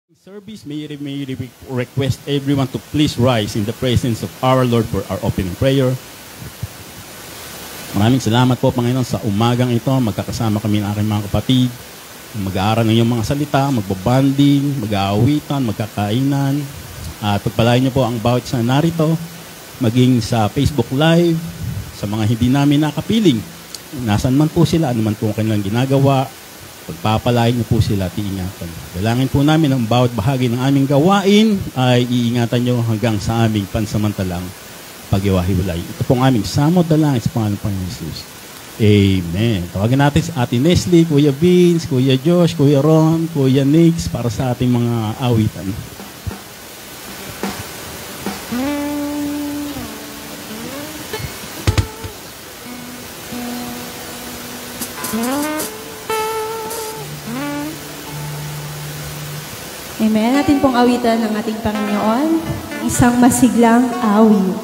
Service may request everyone to please rise in the presence of our Lord for our opening prayer. Maraming salamat po, Panginoon, sa umagang ito. Magkakasama kami ng aking mga kapatid. Mag-aaral ng iyong mga salita, magbabanding, mag-aawitan, magkakainan. At pagpalain niyo po ang bawat isa narito, maging sa Facebook Live, sa mga hindi namin nakapiling. Nasaan man po sila, ano man po ang kanilang ginagawa, pagpapalain niyo po sila at iingatan. Dalangin po namin ang bawat bahagi ng aming gawain ay iingatan niyo hanggang sa aming pansamantalang pag-iwahiwalay. Ito pong aming samod dalangin sa pangalan ng Panginoon Jesus. Amen. Tawagin natin si Ate Neslie, Kuya Vince, Kuya Josh, Kuya Ron, Kuya Nix para sa ating mga awitan. Amen. Natin pong awitan ng ating Panginoon, isang masiglang awit.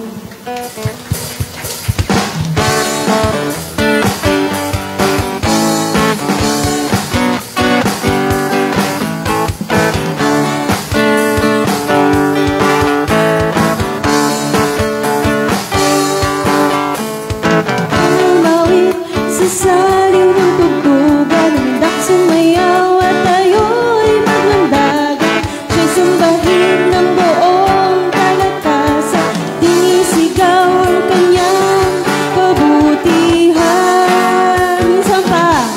Umawit sa saliw ng tugtugan, umundak sumayaw at tayo'y maglandagan. Siya'y sambahin ng buong kalakasan, dinisigaw ang kanyang kabutihan. Minsan pa,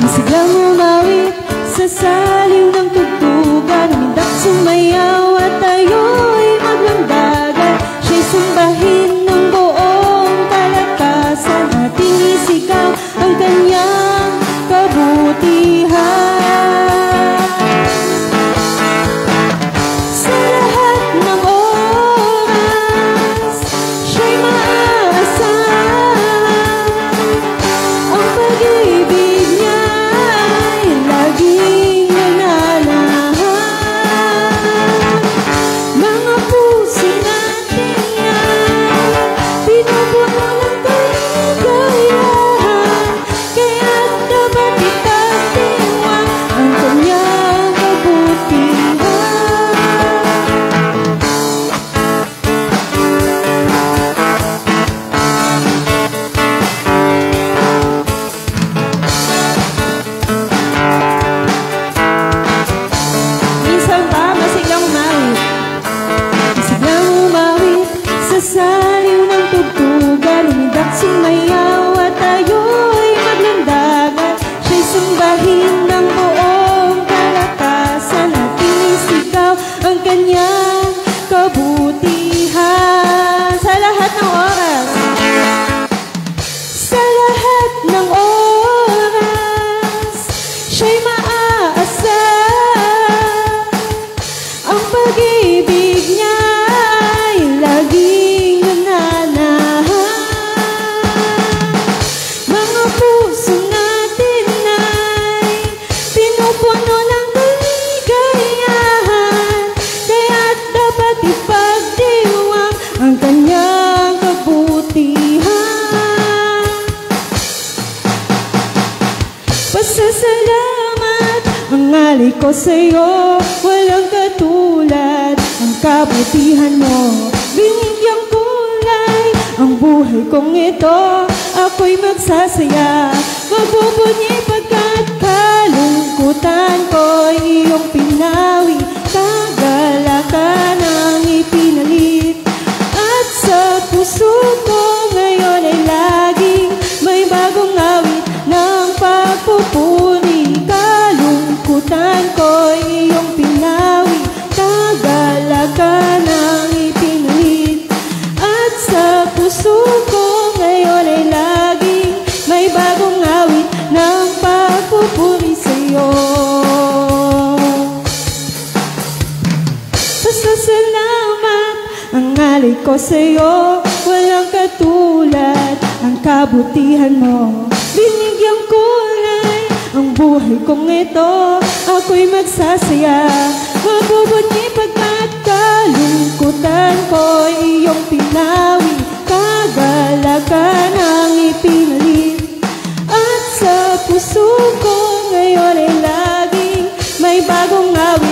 masiglang umawit sa saliw ng tugtugan, umundak sumayaw at tayo'y maglandagan. Siya'y sambahin ng buong kalakasan at dinisigaw ang kanyang kabutihan. Sa lahat ng oras, siya'y maaasahan. Ang pag-ibig niya'y laging nananahan. Mga puso natin ay pinupuno ng kaligayahan, kaya't dapat ipagdiwang ang kanyang kabutihan. Minsan pa, masiglang umawit. Masiglang umawit sa saliw ng tugtugan, umundak sumayaw at tayo'y maglandagan. Siya'y sambahin ng buong kalakasan at dinisigaw ang kanyang kabutihan. Sa lahat ng oras, sa lahat ng oras, siya'y maaasahan. Ang pag-ibig niya'y laging nananahan. Mga puso natin ay pinupuno ng kaligayahan, kaya't dapat ipagdiwang ang kanyang kabutihan. Pasasalamat ang alay ko sa'yo, walang katulad ang kabutihan mo. Binigyang kulay ang buhay kong ito, ako'y magsasaya, magbubunyi pagkat kalungkutan ko'y iyong pinawi, kagalakan ang ipinalit. At sa puso ko ngayon ay laging may bagong awit ng pagpupuri. Kalungkutan ko'y iyong pinawi, kagalakan ang ipinalit. At sa puso ko ngayon ay laging may bagong awit ng pagpupuri sa'yo. Pasasalamat ang alay ko sa'yo, walang katulad ang kabutihan mo. Binigyang kulay ang buhay kong ito, ako'y magsasaya, magbubunyi pagkat kalungkutan ko'y iyong pinawi, kagalakan ang ipinalit. At sa puso ko ngayon ay laging may bagong awit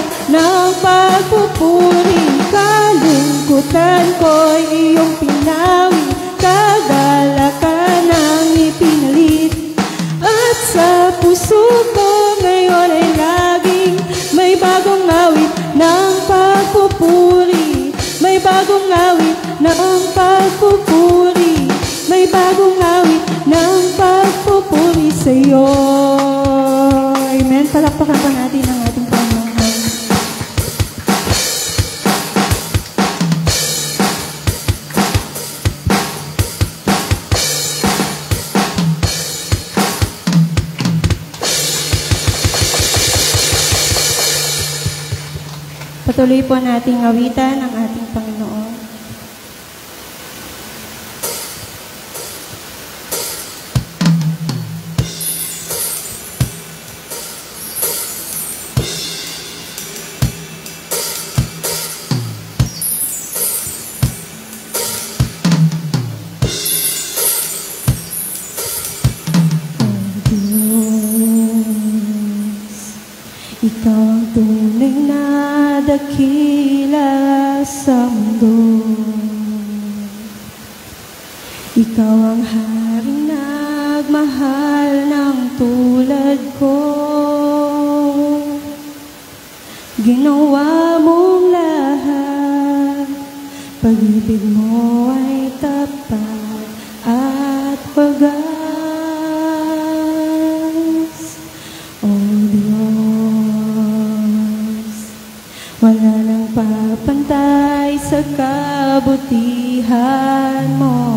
ko'y iyong pinawi, kagalakan ang ipinalit. At sa puso ko ngayon ay laging may bagong awit ng pagpupuri. May bagong awit ng pagpupuri. May bagong awit ng pagpupuri sa'yo. Amen. Palakpakan pa natin ang ating Panginoon. Patuloy po nating awitan ang ating Panginoon. Ikaw ang tunay na dakila sa mundo. Ikaw ang haring nagmahal ng tulad ko. Ginawa mong lahat, pag-ibig mo ay tapat at wagas. O Diyos, wala nang papantay sa kabutihan mo.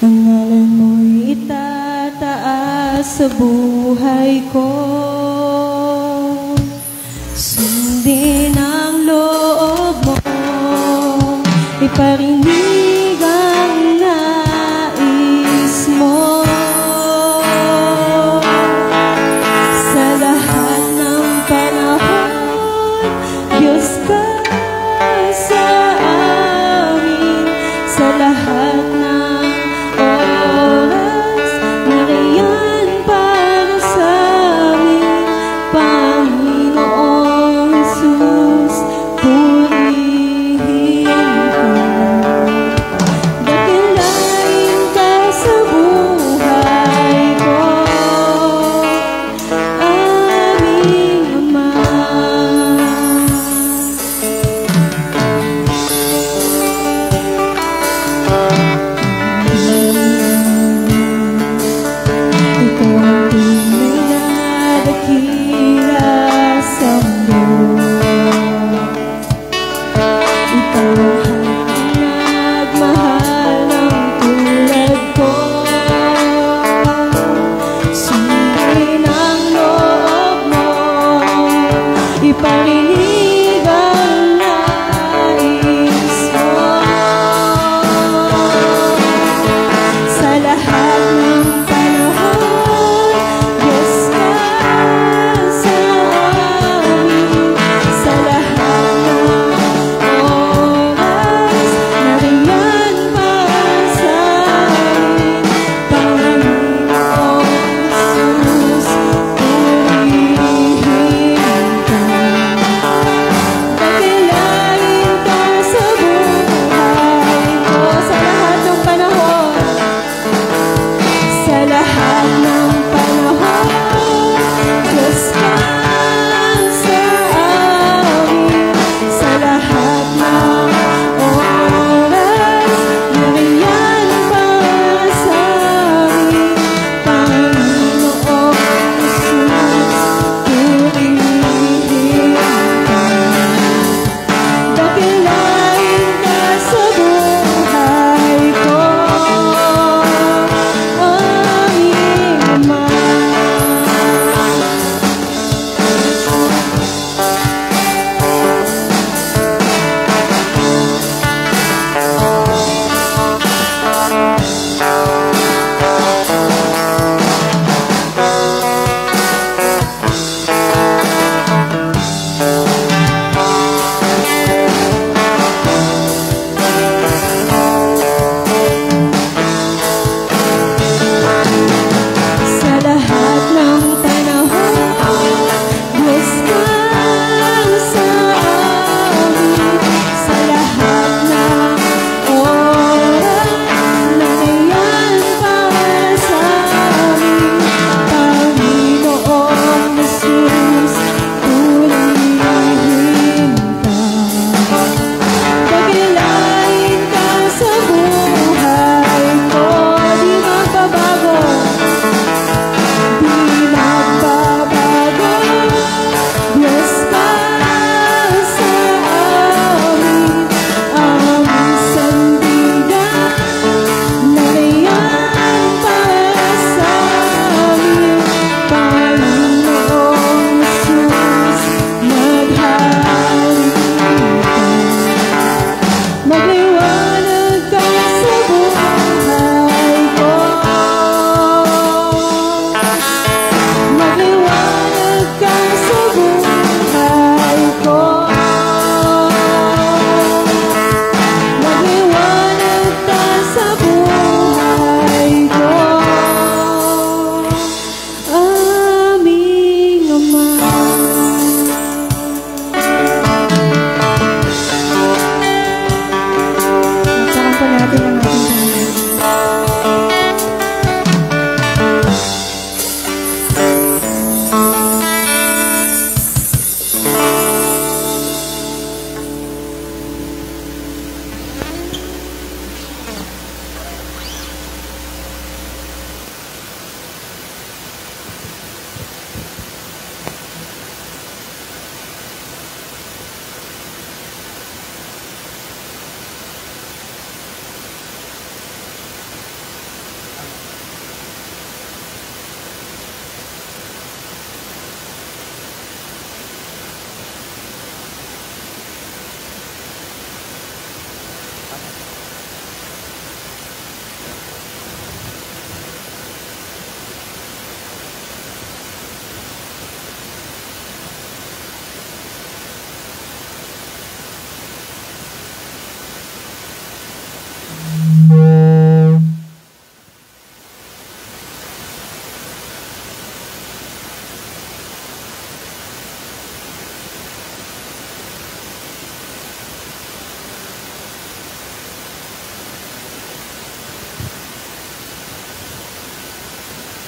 Ang ngalan mo'y itataas sa buhay ko. Sundin ang loob mo, iparinig ang nais mo. Sa lahat ng panahon, Diyos ka sa amin. Sa lahat ng oras, nariyan para sa amin, Panginoon Jesus, purihin ka. Dakilain ka sa buhay ko, aming Ama. Ikaw ang tunay na dakila sa mundo. Ikaw ang haring nagmahal ng tulad ko. Sundin ang loob mo, iparinig ang nais mo. Sa lahat ng panahon, Diyos ka sa amin. Sa lahat ng oras,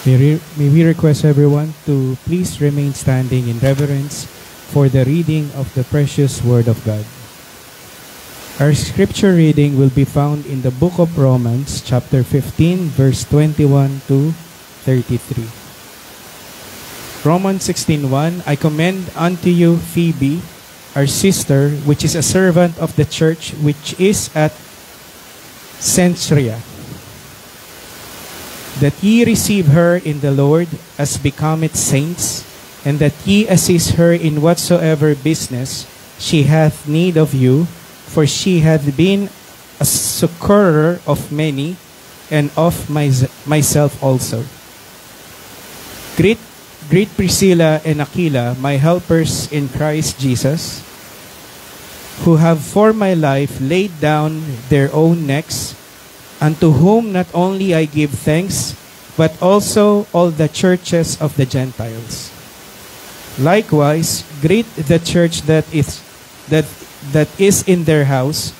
May we request everyone to please remain standing in reverence for the reading of the precious Word of God. Our scripture reading will be found in the book of Romans, chapter 15, verse 21 to 33. Romans 16:1, I commend unto you Phoebe, our sister, which is a servant of the church which is at Cenchrea, that ye receive her in the Lord as becometh saints, and that ye assist her in whatsoever business she hath need of you, for she hath been a succorer of many, and of myself also. Greet Priscilla and Aquila, my helpers in Christ Jesus, who have for my life laid down their own necks, unto whom not only I give thanks, but also all the churches of the Gentiles. Likewise, greet the church that is in their house.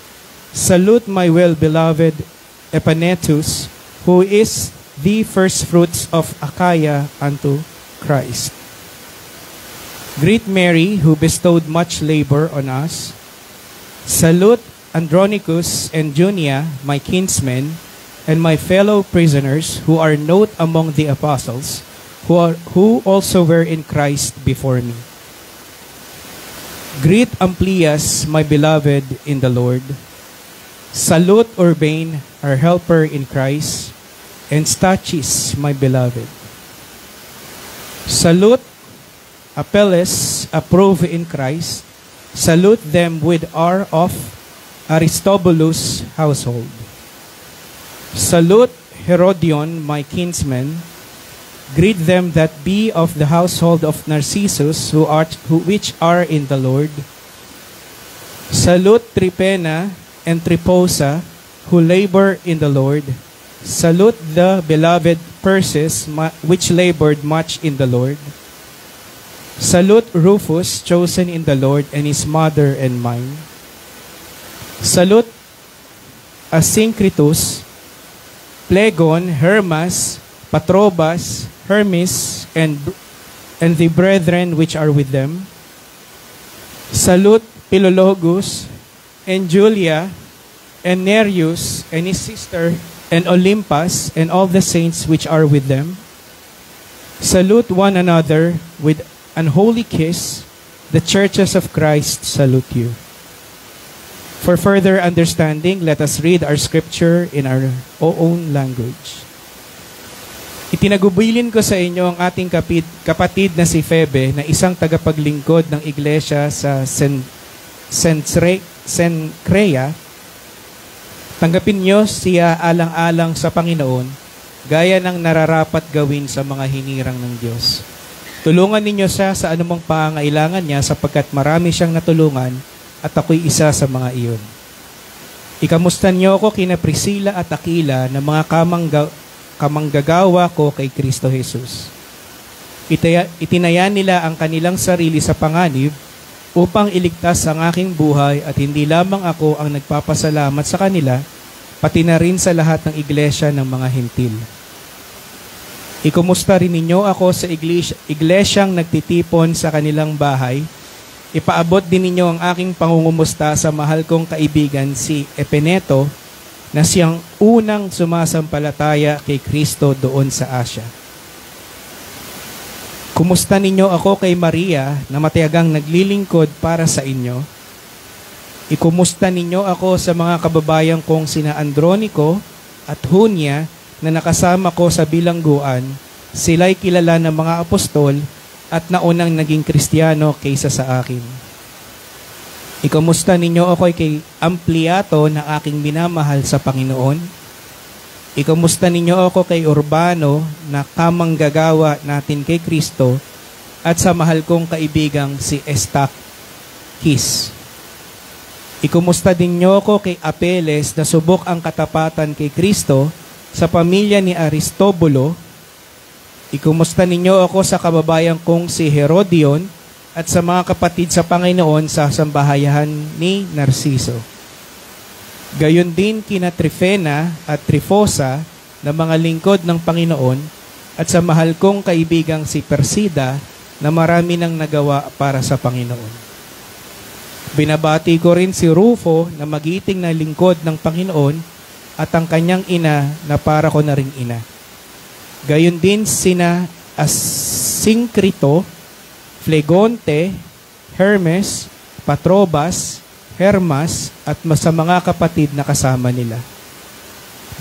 Salute my well-beloved Epanetus, who is the first fruits of Achaia unto Christ. Greet Mary, who bestowed much labor on us. Salute Andronicus and Junia, my kinsmen, and my fellow prisoners, who are note among the apostles, who also were in Christ before me. Greet Amplias, my beloved in the Lord. Salute Urbain, our helper in Christ, and Stachys, my beloved. Salute Apelles, approved in Christ. Salute them with our of Aristobulus' household. Salute Herodion, my kinsman. Greet them that be of the household of Narcissus, which are in the Lord. Salute Tripena and Triposa, who labor in the Lord. Salute the beloved Persis, which labored much in the Lord. Salute Rufus, chosen in the Lord, and his mother and mine. Salute Asyncritus, Phlegon, Hermas, Patrobas, Hermes, and the brethren which are with them. Salute Philologus, and Julia, and Nereus, and his sister, and Olympus, and all the saints which are with them. Salute one another with an holy kiss. The churches of Christ salute you. For further understanding, let us read our scripture in our own language. Itinagubilin ko sa inyo ang ating kapatid na si Phoebe, na isang tagapaglingkod ng iglesia sa Cenchrea. Tanggapin niyo siya alang-alang sa Panginoon, gaya ng nararapat gawin sa mga hinirang ng Diyos. Tulungan ninyo siya sa anumang pangangailangan niya, sapagkat marami siyang natulungan at ako'y isa sa mga iyon. Ikamusta niyo ako kina Priscilla at Aquila, na mga kamanggagawa ko kay Kristo Jesus. Itinaya nila ang kanilang sarili sa panganib upang iligtas ang aking buhay, at hindi lamang ako ang nagpapasalamat sa kanila, pati na rin sa lahat ng iglesia ng mga Hentil. Ikumusta rin ninyo ako sa iglesyang nagtitipon sa kanilang bahay. Ipaabot din ninyo ang aking pangungumusta sa mahal kong kaibigan si Epeneto, na siyang unang sumasampalataya kay Kristo doon sa Asia. Kumusta ninyo ako kay Maria, na matiyagang naglilingkod para sa inyo. Ikumusta ninyo ako sa mga kababayan kong sina Andronico at Junia, na nakasama ko sa bilangguan. Sila'y kilala ng mga apostol at naunang naging Kristiyano kaysa sa akin. Ikumusta ninyo ako kay Ampliato, na aking minamahal sa Panginoon. Ikumusta ninyo ako kay Urbano, na kamanggagawa natin kay Kristo, at sa mahal kong kaibigang si Stachys. Ikumusta din niyo ako kay Apelles, na subok ang katapatan kay Kristo, sa pamilya ni Aristobulo. Ikumusta ninyo ako sa kababayan kong si Herodion, at sa mga kapatid sa Panginoon sa sambahayahan ni Narciso. Gayon din kina Trifena at Trifosa, na mga lingkod ng Panginoon, at sa mahal kong kaibigang si Persida na marami nang nagawa para sa Panginoon. Binabati ko rin si Rufo na magiting na lingkod ng Panginoon at ang kanyang ina na para ko na ring ina. Gayon din sina Asincrito, Flegonte, Hermes, Patrobas, Hermas at sa mga kapatid na kasama nila.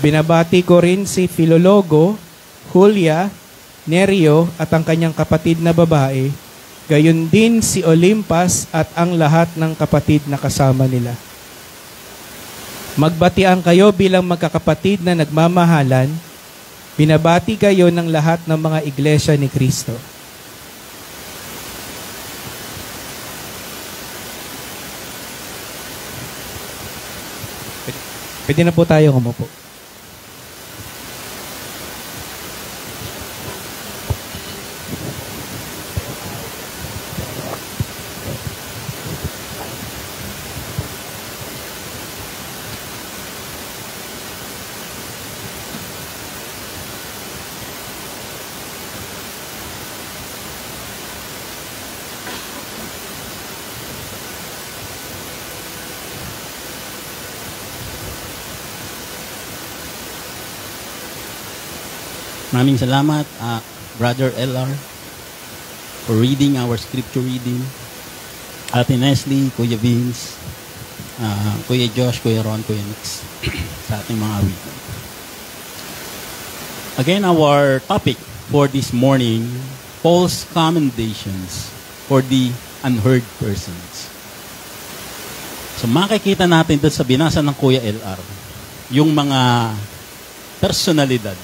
Binabati ko rin si Filologo, Julia, Nerio at ang kanyang kapatid na babae, gayon din si Olimpas at ang lahat ng kapatid na kasama nila. Magbatian kayo bilang magkakapatid na nagmamahalan. Binabati kayo ng lahat ng mga iglesia ni Kristo. Pwede na po tayo umupo. Maraming salamat, Brother LR, for reading our scripture reading. Ate Neslie, Kuya Vince, Kuya Josh, Kuya Ron, Kuya Nix, sa ating mga reading. Again, our topic for this morning, Paul's commendations for the unheard persons. So makikita natin doon sa binasa ng Kuya LR, yung mga personalidad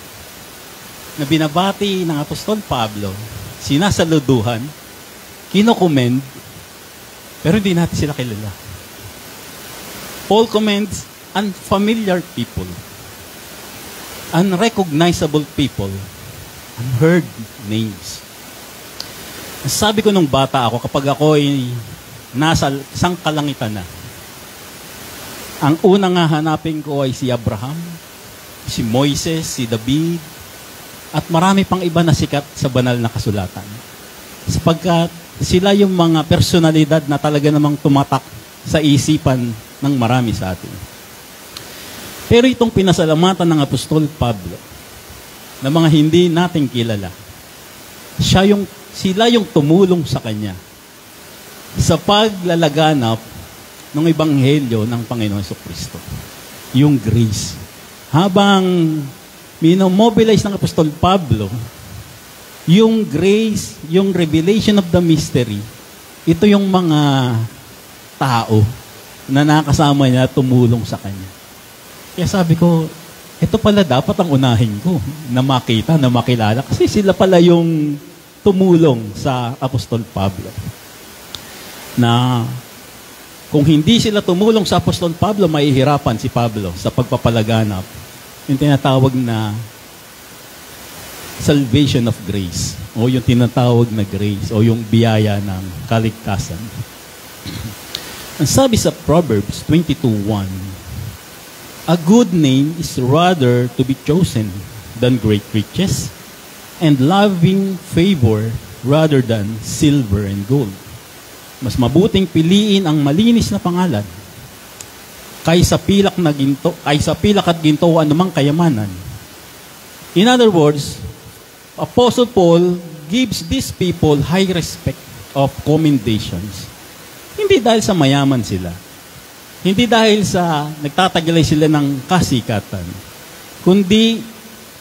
na binabati ng Apostol Pablo, sinasaluduhan, kinokomend, pero hindi natin sila kilala. Paul commends unfamiliar people, unrecognizable people, unheard names. Sabi ko nung bata ako, kapag ako ay nasa isang kalangitan na, ang unang hahanapin ko ay si Abraham, si Moises, si David, at marami pang iba na sikat sa banal na kasulatan. Sapagkat sila yung mga personalidad na talaga namang tumatak sa isipan ng marami sa atin. Pero itong pinasalamatan ng Apostol Pablo, na mga hindi natin kilala, sila yung tumulong sa kanya sa paglalaganap ng ebanghelyo ng Panginoon Jesucristo. Yung grace. Habang minomobilize ng Apostol Pablo, yung grace, yung revelation of the mystery, ito yung mga tao na nakasama niya tumulong sa kanya. Kaya sabi ko, ito pala dapat ang unahin ko, na makita, na makilala, kasi sila pala yung tumulong sa Apostol Pablo. Na kung hindi sila tumulong sa Apostol Pablo, mahihirapan si Pablo sa pagpapalaganap yung tinatawag na salvation of grace, o yung tinatawag na grace, o yung biyaya ng kaligtasan. Ang sabi sa Proverbs 22:1, a good name is rather to be chosen than great riches, and loving favor rather than silver and gold. Mas mabuting piliin ang malinis na pangalan kaysa pilak at ginto o anumang kayamanan. In other words, Apostle Paul gives these people high respect of commendations. Hindi dahil sa mayaman sila. Hindi dahil sa nagtataglay sila ng kasikatan. Kundi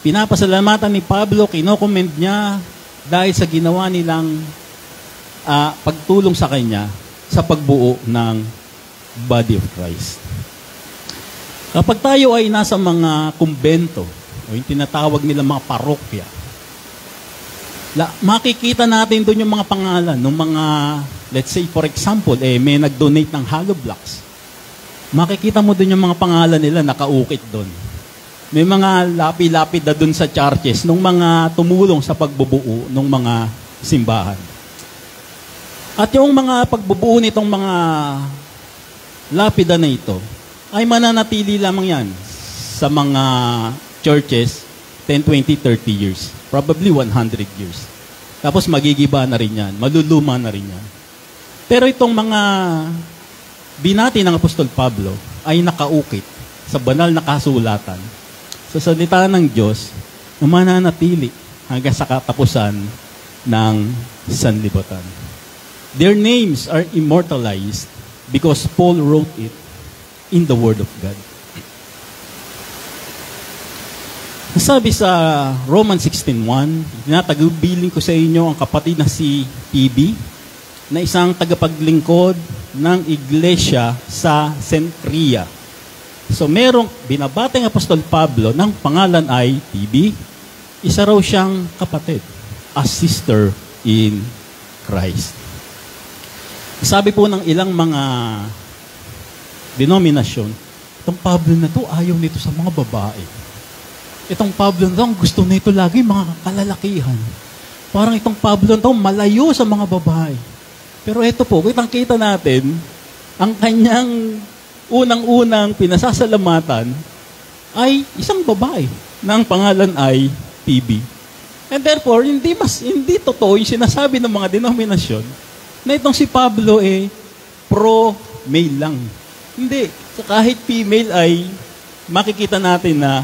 pinapasalamatan ni Pablo, kinokomend niya dahil sa ginawa nilang pagtulong sa kanya sa pagbuo ng body of Christ. Kapag tayo ay nasa mga kumbento, o yung tinatawag nila mga parokya, makikita natin doon yung mga pangalan ng mga, let's say for example, may nag-donate ng hollow blocks. Makikita mo doon yung mga pangalan nila nakaukit doon. May mga lapi-lapid na doon sa churches ng mga tumulong sa pagbubuo ng mga simbahan. At yung mga pagbubuo nitong mga lapida na ito, ay mananatili lamang yan sa mga churches 10, 20, 30 years Probably 100 years. Tapos magigiba na rin yan. Maluluma na rin yan. Pero itong mga binati ng Apostol Pablo ay nakaukit sa banal na kasulatan sa salita ng Diyos na mananatili hanggang sa katapusan ng sanlibutan. Their names are immortalized because Paul wrote it in the Word of God. Sabi sa Romans 16:1, tinatagubilin ko sa inyo ang kapatid na si PB, na isang tagapaglingkod ng iglesia sa Cenchrea. So merong binabateng Apostol Pablo ng pangalan ay PB, isa raw siyang kapatid, a sister in Christ. Sabi po ng ilang mga denominasyon, itong Pablo na to ayaw nito sa mga babae. Itong Pablo na to, ang gusto nito lagi mga kalalakihan. Parang itong Pablo na to, malayo sa mga babae. Pero ito po, kitang-kita natin, ang kanyang unang-unang pinasasalamatan ay isang babae na ang pangalan ay PB. And therefore, hindi totoo yung sinasabi ng mga denominasyon na itong si Pablo pro-male lang. Hindi. So kahit female ay makikita natin na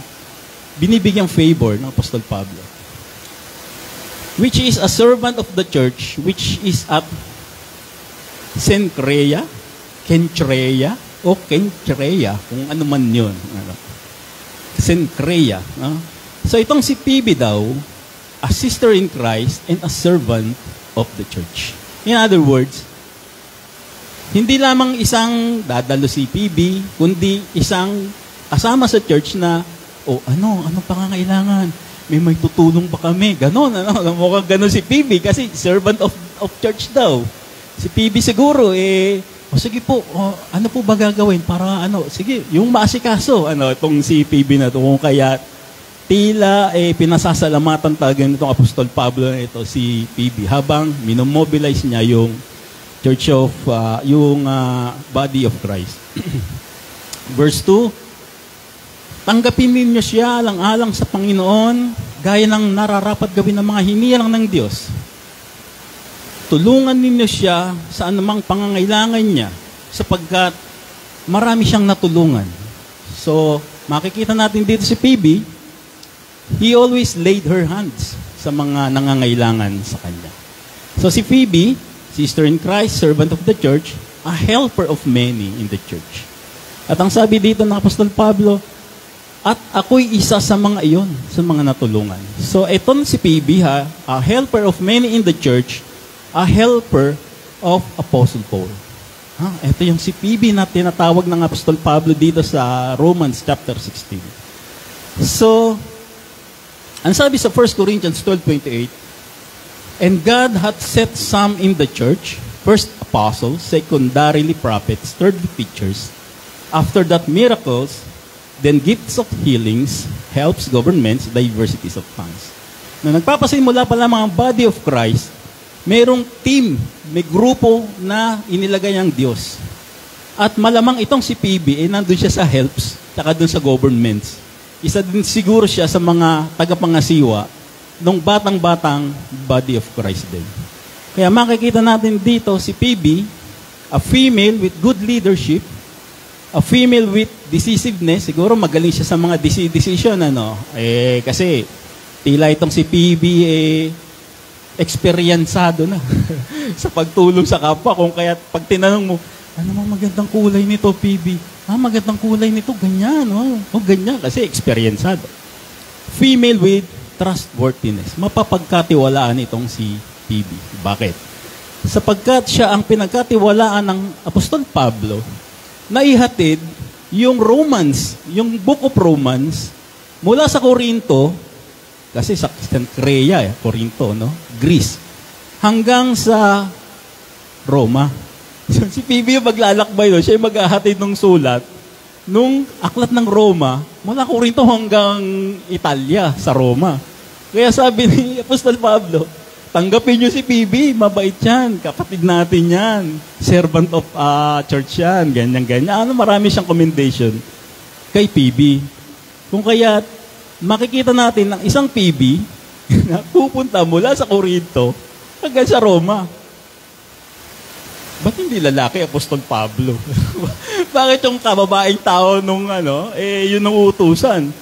binibigyang favor ng Apostol Pablo. Which is a servant of the church, which is at Cenchrea, Kenchrea, o Kenchrea, kung ano man yun. Cenchrea. So itong si PB daw, a sister in Christ and a servant of the church. In other words, hindi lamang isang dadalo si PB, kundi isang kasama sa church na, anong pangangailangan? May tutulong ba kami? Ganon, mukhang ganon si PB kasi servant of church daw. Si PB siguro, sige po, ano po ba gagawin para sige, yung maasikaso, itong si PB na ito, kung kaya tila pinasasalamatan talaga nitong Apostol Pablo na ito, si PB, habang minomobilize niya yung Church of, Body of Christ. Verse 2, tanggapin ninyo siya alang-alang sa Panginoon, gaya ng nararapat gawin ng mga hinihiling ng Diyos. Tulungan ninyo siya sa anumang pangangailangan niya, sapagkat marami siyang natulungan. So, makikita natin dito si PB, he always laid her hands sa mga nangangailangan sa kanya. So si Phoebe, sister in Christ, servant of the church, a helper of many in the church. At ang sabi dito ng Apostol Pablo, at ako'y isa sa mga iyon, sa mga natulungan. So itong si Phoebe, a helper of many in the church, a helper of Apostle Paul. Ito yung si Phoebe na tinatawag ng Apostol Pablo dito sa Romans chapter 16. So, ang sabi sa 1 Corinthians 12:28, and God hath set some in the church, first apostles, secondarily prophets, thirdly preachers, after that miracles, then gifts of healings, helps, governments, diversities of tongues. Na nagpapasimula pa lamang ang body of Christ, mayroong team, may grupo na inilagay ang Diyos. At malamang itong si PB, nandun siya sa helps, saka dun sa governments. Isa din siguro siya sa mga tagapangasiwa nung batang-batang body of Christ din. Kaya makikita natin dito si PB, a female with good leadership, a female with decisiveness. Siguro magaling siya sa mga decision, kasi tila itong si PB, eksperyensado na sa pagtulong sa kapwa. Kung kaya pag tinanong mo, ano mang magandang kulay nito, PB? Magandang kulay nito, ganyan. Ganyan, kasi eksperyensado. Female with trustworthiness. Mapapagkatiwalaan itong si PB. Bakit? Sapagkat siya ang pinagkatiwalaan ng Apostol Pablo na ihatid yung Romans, yung Book of Romans, mula sa Corinto, kasi sa Cenchrea, Corinto, Greece, hanggang sa Roma. So, si PB yung maglalakbay, siya yung maghahatid ng sulat nung aklat ng Roma, mula Corinto hanggang Italia, sa Roma. Kaya sabi ni Apostol Pablo, tanggapin niyo si PB, mabait yan, kapatid natin yan, servant of church yan, ganyan-ganyan. Marami siyang commendation kay PB. Kung kaya, makikita natin ng isang PB, na pupunta mula sa Corinto hanggang sa Roma. Ba't hindi lalaki, Apostol Pablo? Bakit yung kababaeng tao nung yun ang utusan?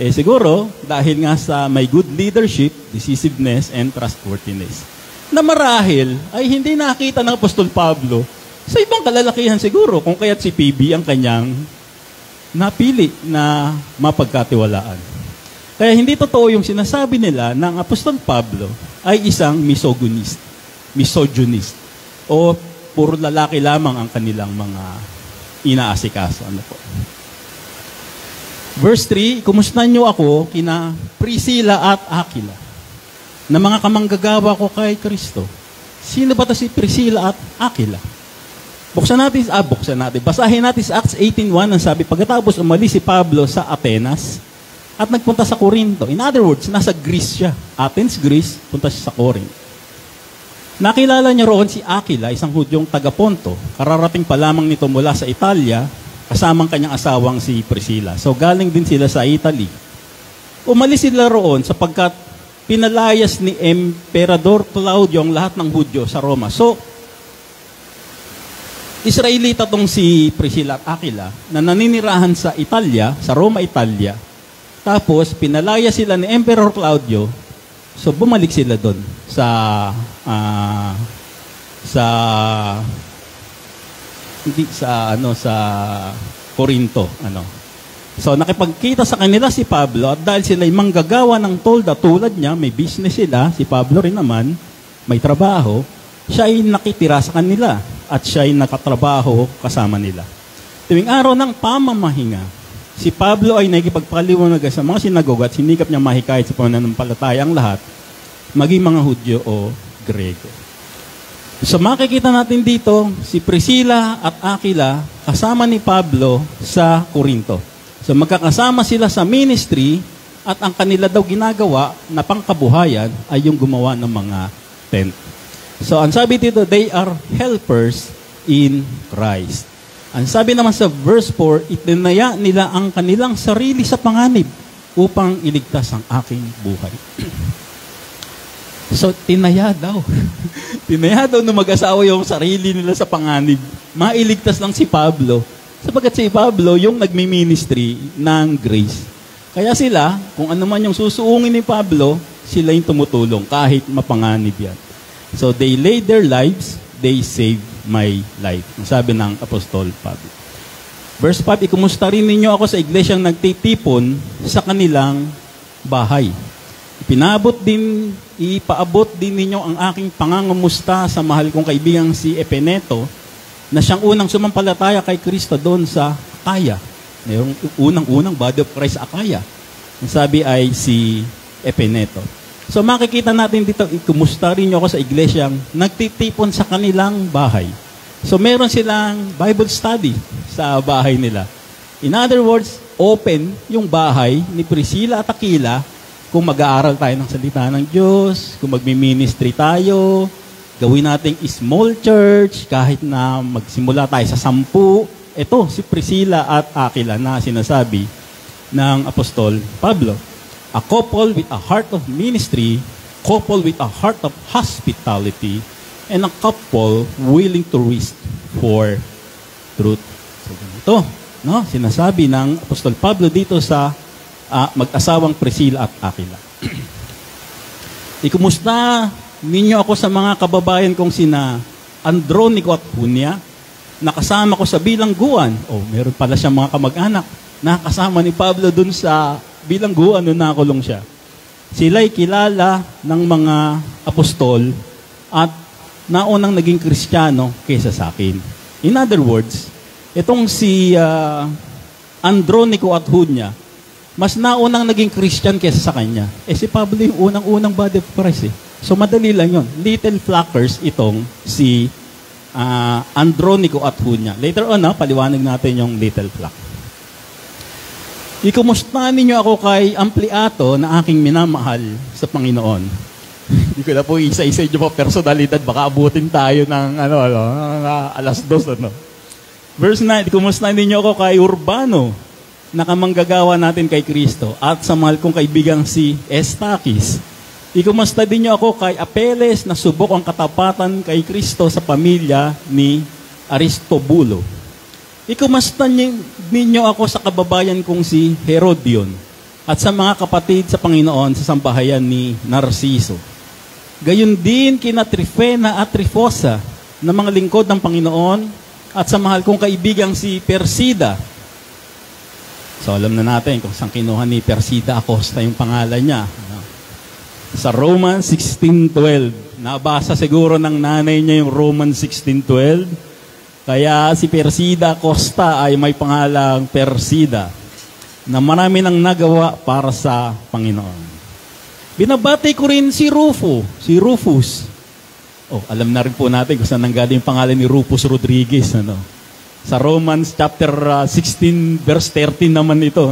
Siguro, dahil nga sa may good leadership, decisiveness, and trustworthiness. Na marahil ay hindi nakita ng Apostol Pablo sa ibang kalalakihan siguro, kung kaya't si PB ang kanyang napili na mapagkatiwalaan. Kaya hindi totoo yung sinasabi nila ng Apostol Pablo ay isang misogynist, o puro lalaki lamang ang kanilang mga inaasikaso. Verse 3, kumustahan niyo ako kina Priscilla at Aquila, na mga kamanggagawa ko kay Kristo. Sino ba si Priscilla at Aquila? Buksan natin. Basahin natin sa Acts 18:1, ang sabi, pagkatapos umalis si Pablo sa Atenas at nagpunta sa Corinto. In other words, nasa Greece siya. Athens, Greece, punta siya sa Corinto. Nakilala niya roon si Aquila, isang Hudyong taga-Ponto. Kararating pa lamang nito mula sa Italia, kasamang kanyang asawang si Priscilla. So galing din sila sa Italy. Umalis sila roon sapagkat pinalayas ni Emperador Claudio ang lahat ng Hudyo sa Roma. So, Israelita tong si Priscilla at Aquila na naninirahan sa Italia, sa Roma, Italia. Tapos, pinalaya sila ni Emperor Claudio. So, bumalik sila doon sa Corinto. So, nakipagkita sa kanila si Pablo at dahil sila ay manggagawa ng tolda tulad niya, may business sila, si Pablo rin naman, may trabaho, siya ay nakitira sa kanila at siya ay nakatrabaho kasama nila. Tuwing araw ng pamamahinga, si Pablo ay nagipagpaliwanag sa mga sinagoga at sinikap niya mahikayat sa pananampalataya ang lahat, maging mga Hudyo o Grego. So makikita natin dito, si Priscilla at Aquila kasama ni Pablo sa Corinto. So magkakasama sila sa ministry at ang kanila daw ginagawa na pangkabuhayan ay yung gumawa ng mga tent. So ang sabi dito, they are helpers in Christ. Ang sabi naman sa verse 4, itinaya nila ang kanilang sarili sa panganib upang iligtas ang aking buhay. So, tinaya daw. Tinaya daw na mag-asawa yung sarili nila sa panganib. Mailigtas lang si Pablo. Sapagkat si Pablo yung nagmi-ministry ng grace. Kaya sila, kung ano man yung susuungin ni Pablo, sila yung tumutulong kahit mapanganib yan. So, they laid their lives, they saved my life. Ang sabi ng Apostol Pablo. Verse 5, ikumusta rin ninyo ako sa iglesyang nagtitipon sa kanilang bahay. Ipaabot din ninyo ang aking pangangamusta sa mahal kong kaibigang si Epeneto, na siyang unang sumampalataya kay Kristo doon sa Akaya. Yung unang body of Christ sa Akaya. Ang sabi ay si Epeneto. So makikita natin dito, ikumusta rin nyo ako sa iglesyang nagtitipon sa kanilang bahay. So meron silang Bible study sa bahay nila. In other words, open yung bahay ni Priscilla at Aquila kung mag-aaral tayo ng salita ng Diyos, kung magmi-ministry tayo, gawin nating small church, kahit na magsimula tayo sa 10. Ito, si Priscilla at Aquila na sinasabi ng Apostol Pablo. A couple with a heart of ministry, couple with a heart of hospitality, and a couple willing to risk for truth. So, ganito, no? Sinasabi ng Apostol Pablo dito sa mag-asawang Priscilla at Aquila. Ikumusta ninyo ako sa mga kababayan kong sina Andronico at Junia, nakasama ko sa bilangguan. Meron pala siyang mga kamag-anak. Nakasama ni Pablo dun sa bilangguan nung nakulong siya. Sila'y kilala ng mga apostol at naunang naging Kristiyano kaysa sa akin. In other words, itong si Andronico at Junia, mas naunang naging Christian kaysa sa kanya. Si Pablo yung unang-unang body of Christ. So madali lang yun. Little flockers itong si Andronico at Junia. Later on, paliwanag natin yung little flock. Ikumusta ninyo ako kay Ampliato na aking minamahal sa Panginoon. Hindi ko na po isa-isa nyo po personalidad. Baka abutin tayo ng alas 2. Verse 9, ikumusta ninyo ako kay Urbano, na kamanggagawa natin kay Kristo, at sa mahal kong kaibigang si Estaquis, Ikumusta din niyo ako kay Apeles na subok ang katapatan kay Kristo sa pamilya ni Aristobulo. Ikumusta ninyo ako sa kababayan kong si Herodion at sa mga kapatid sa Panginoon sa sambahayan ni Narciso. Gayon din kina Trifena at Trifosa na mga lingkod ng Panginoon at sa mahal kong kaibigang si Persida. So alam na natin kung saan kinuha ni Persida Acosta yung pangalan niya. Sa Romans 16:12. Nabasa siguro ng nanay niya yung Romans 16:12. Kaya si Persida Acosta ay may pangalang Persida na marami nang nagawa para sa Panginoon. Binabati ko rin si Rufus. Alam na rin po natin kung saan nanggaling yung pangalan ni Rufus Rodriguez. Sa Romans chapter 16 verse 13 naman ito.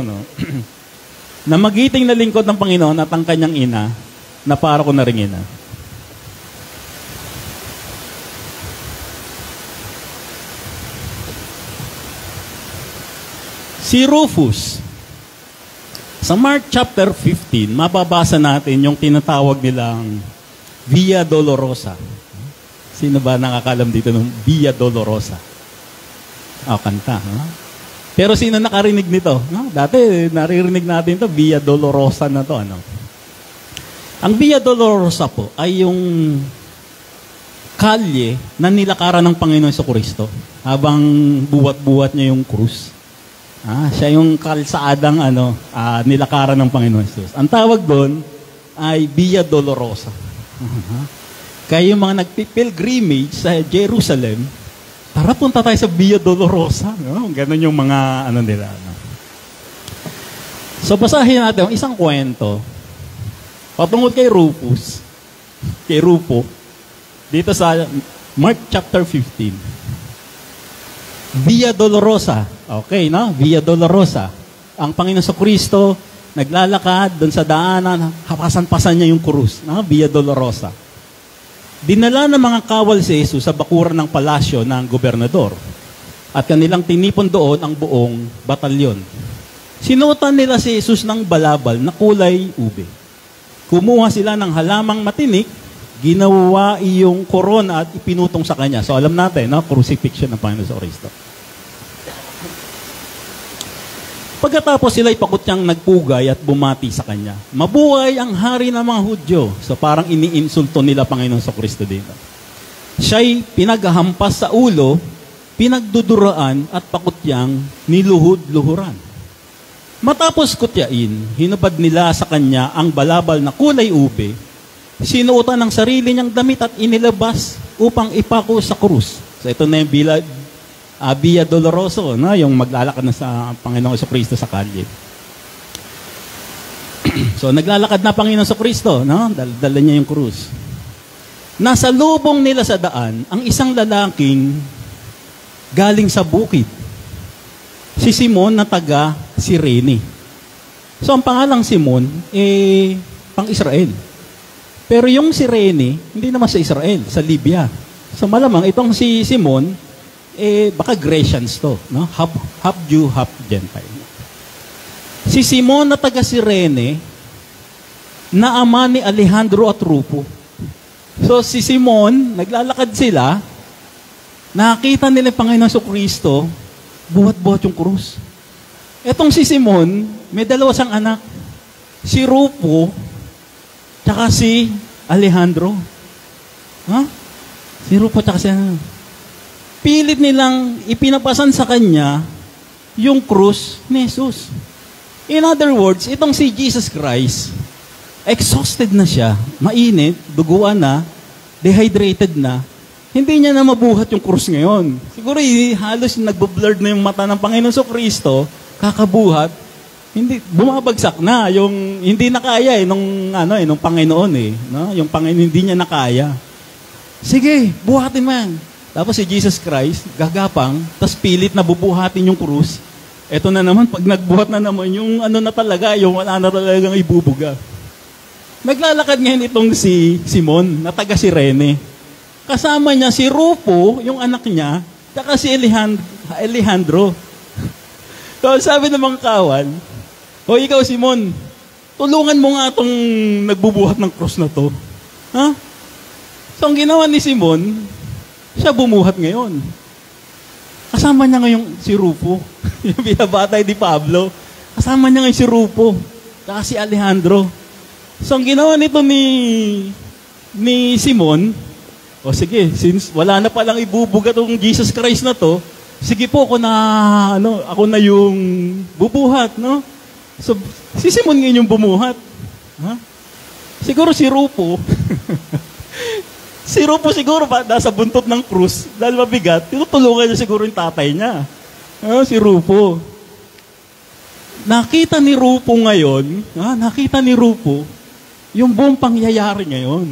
Na magiting na lingkod ng Panginoon at ang kanyang ina, na para ko na rin ina. Si Rufus, sa Mark chapter 15, mababasa natin yung tinatawag nilang Via Dolorosa. Sino ba nakakalam dito ng Via Dolorosa? Kanta. Pero sino nakarinig nito? Dati, naririnig natin ito, Via Dolorosa na to. Ang Via Dolorosa po ay yung kalye na nilakaran ng Panginoon Jesucristo habang buwat-buwat niya yung krus. Siya yung kalsadang nilakaran ng Panginoon Jesus. Ang tawag doon ay Via Dolorosa. Kaya yung mga nagpipilgrimage sa Jerusalem, tara punta tayo sa Via Dolorosa. Ganon yung mga nila. So basahin natin ang isang kwento patungkol kay Rufus, kay Rufo, dito sa Mark chapter 15. Via Dolorosa. Okay, no? Via Dolorosa. Ang Panginoon Jesucristo naglalakad doon sa daanan, hapasan-pasan niya yung krus. No? Via Dolorosa. Dinala ng mga kawal si Jesus sa bakuran ng palasyo ng gobernador at kanilang tinipon doon ang buong batalyon. Sinuotan nila si Jesus ng balabal na kulay ube. Kumuha sila ng halamang matinik, ginawa iyong korona at ipinutong sa kanya. So alam natin, no? Crucifixion ng Panginoon Jesucristo. Pagkatapos sila ipakutyang nagpugay at bumati sa kanya. Mabuhay ang hari ng mga Hudyo. So parang iniinsulto nila Panginoon Jesucristo dito. Siya'y pinaghahampas sa ulo, pinagduduraan at pakutyang niluhod-luhuran. Matapos kutyain, hinubad nila sa kanya ang balabal na kulay ube, sinuotan ng sarili niyang damit at inilabas upang ipako sa krus. So ito na yung Via Doloroso, no? Yung maglalakad na sa Panginoong Jesucristo sa kalye. So naglalakad na Panginoong Jesucristo, no? Dala niya yung krus. Nasa lubong nila sa daan, ang isang lalaking galing sa bukid. Si Simon na taga Cirene. So ang pangalang Simon, pang-Israel. Pero yung Cirene, hindi naman sa Israel, sa Libya. So malamang itong si Simon, baka Grecians to, no? Half Jew, half Gentile. Si Simon na taga Cirene, na ama ni Alejandro at Rufo. So si Simon, naglalakad sila, nakakita nila yung Panginoon Jesucristo, buhat-buhat yung krus. Etong si Simon, may dalawa siyang anak. Si Rufo, tsaka si Alejandro. Si Rufo tsaka si Alejandro. Pilit nilang ipinapasan sa kanya yung krus ni Jesus. In other words, itong si Jesus Christ, exhausted na siya, mainit, duguan na, dehydrated na, hindi niya na mabuhat yung krus ngayon. Siguro halos nagbo-blurred na yung mata ng Panginoon Jesucristo, kakabuhat, hindi bumabagsak na yung hindi na kaya nung Panginoon no? Yung Panginoon hindi niya nakaya. Sige, buhatin mo yan. Tapos si Jesus Christ, gagapang, tas pilit na bubuhatin yung krus. Ito na naman, pag nagbuhat na naman, yung na talaga, yung wala na talagang ibubuga. Naglalakad ngayon itong si Simon, na taga Cirene. Kasama niya si Rufo, yung anak niya, saka si Alejandro. So sabi ng mga kawan, ikaw Simon, tulungan mo nga itong nagbubuhat ng cross na to. Ha? So, ang ginawa ni Simon, siya bumuhat ngayon. Kasama niya ngayon si Rufo. Yung binabatay ni Pablo. Kasama niya ngayon si Rufo. Saka si Alejandro. So, ang ginawa nito ni Simon, o sige, since wala na palang ibubuga itong Jesus Christ na to, sige po, ako na yung bubuhat, no? So, si Simon ngayon yung bumuhat. Ha? Siguro si Rufo, si Rufo siguro nasa buntot ng krus, dahil mabigat, tinutulungan niya siguro yung tatay niya. Si Rufo. Nakita ni Rufo ngayon, yung buong pangyayari ngayon.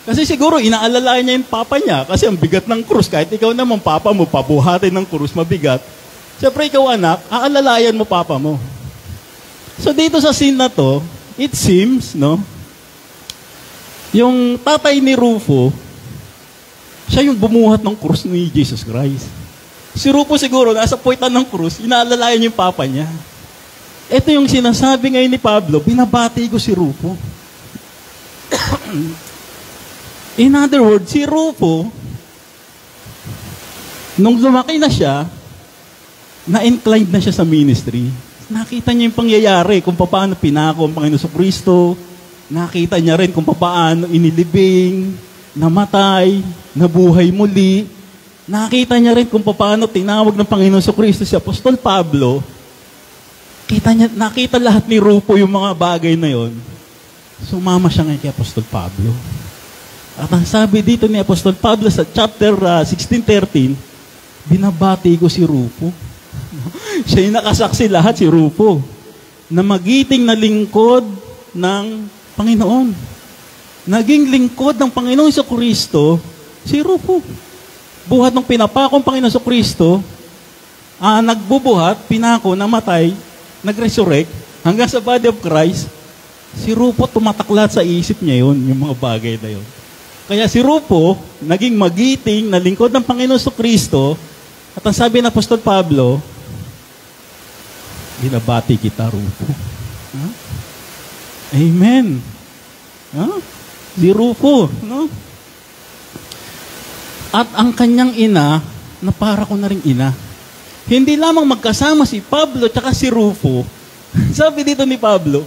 Kasi siguro, inaalalayan niya yung papa niya, kasi ang bigat ng krus, kahit ikaw naman, papa mo, pabuhatin ng krus, mabigat. Siyempre, ikaw anak, aalalayan mo papa mo. So, dito sa scene na to, it seems, no, yung tatay ni Rufo, siya yung bumuhat ng krus ni Jesus Christ. Si Rufo siguro, nasa puwitan ng krus, inaalalayan yung papa niya. Ito yung sinasabi ngayon ni Pablo, binabati ko si Rufo. In other words, si Rufo, nung lumaki na siya, na-inclined na siya sa ministry. Nakita niya yung pangyayari, kung paano pinako ang Panginoon Kristo. Nakita niya rin kung paano inilibing, namatay, nabuhay muli. Nakita niya rin kung paano tinawag ng Panginoon Kristo si Apostol Pablo. Nakita lahat ni Rufo yung mga bagay na yon. Sumama siya ngayon kay Apostol Pablo. At ang sabi dito ni Apostol Pablo sa chapter 16:13, binabati ko si Rufo. Siya yung nakasaksi lahat, si Rufo, na magiting na lingkod ng Panginoon. Naging lingkod ng Panginoon sa Kristo, si Rufo. Buhat ng pinapakong Panginoon sa Kristo, nagbubuhat, pinako, namatay, nag-resurrect, hanggang sa body of Christ, si Rufo tumataklat sa isip niya yun, yung mga bagay na yun. Kaya si Rufo, naging magiting na lingkod ng Panginoon sa Kristo, at ang sabi ng Apostol Pablo, binabati kita, Rufo. Huh? Amen. Huh? Si Rufo, no? At ang kanyang ina, na para ko na rin ina. Hindi lamang magkasama si Pablo at si Rufo. Sabi dito ni Pablo,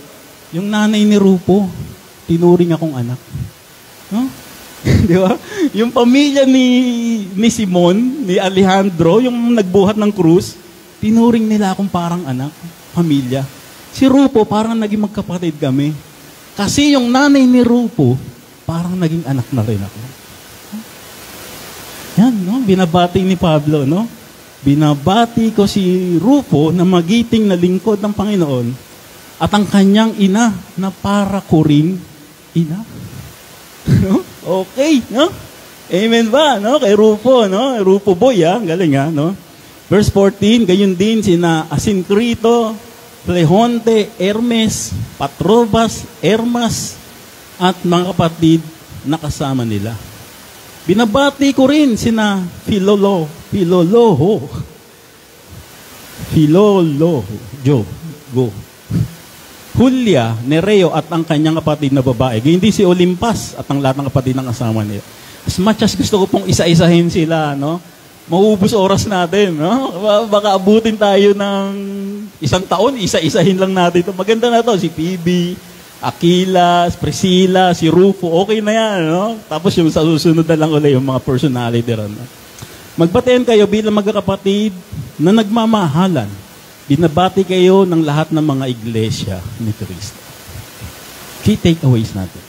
yung nanay ni Rufo, tinuring akong anak. Huh? Di ba? Yung pamilya ni Simon, ni Alejandro, yung nagbuhat ng krus, tinuring nila akong parang anak, pamilya. Si Rufo, parang naging magkapatid kami. Kasi yung nanay ni Rufo, parang naging anak na rin ako. Yan, no? Binabati ni Pablo, no? Binabati ko si Rufo na magiting na lingkod ng Panginoon at ang kanyang ina na para ko rin ina. No? Okay, no? Amen ba, no? Kay Rufo, no? Rufo boy, galing, no? Verse 14, gayon din sina Asincrito, Plehonte, Hermes, Patrobas, Hermas, at mga kapatid na kasama nila. Binabati ko rin sina Filologo, Julia, Nereo at ang kanyang kapatid na babae. Gayon din si Olimpas at ang lahat ng kapatid ng kasama nila. As much as gusto ko pong isa-isahin sila, no? Maubos oras natin, no? Baka abutin tayo ng isang taon, isa-isahin lang natin ito. Maganda na to, si PB, Aquila, Priscilla, si Rufo, okay na yan, no? Tapos yung sa susunod na lang ulit yung mga personality rin. No? Magbatian kayo bilang magkakapatid na nagmamahalan. Binabati kayo ng lahat ng mga iglesia ni Cristo. Key takeaways natin.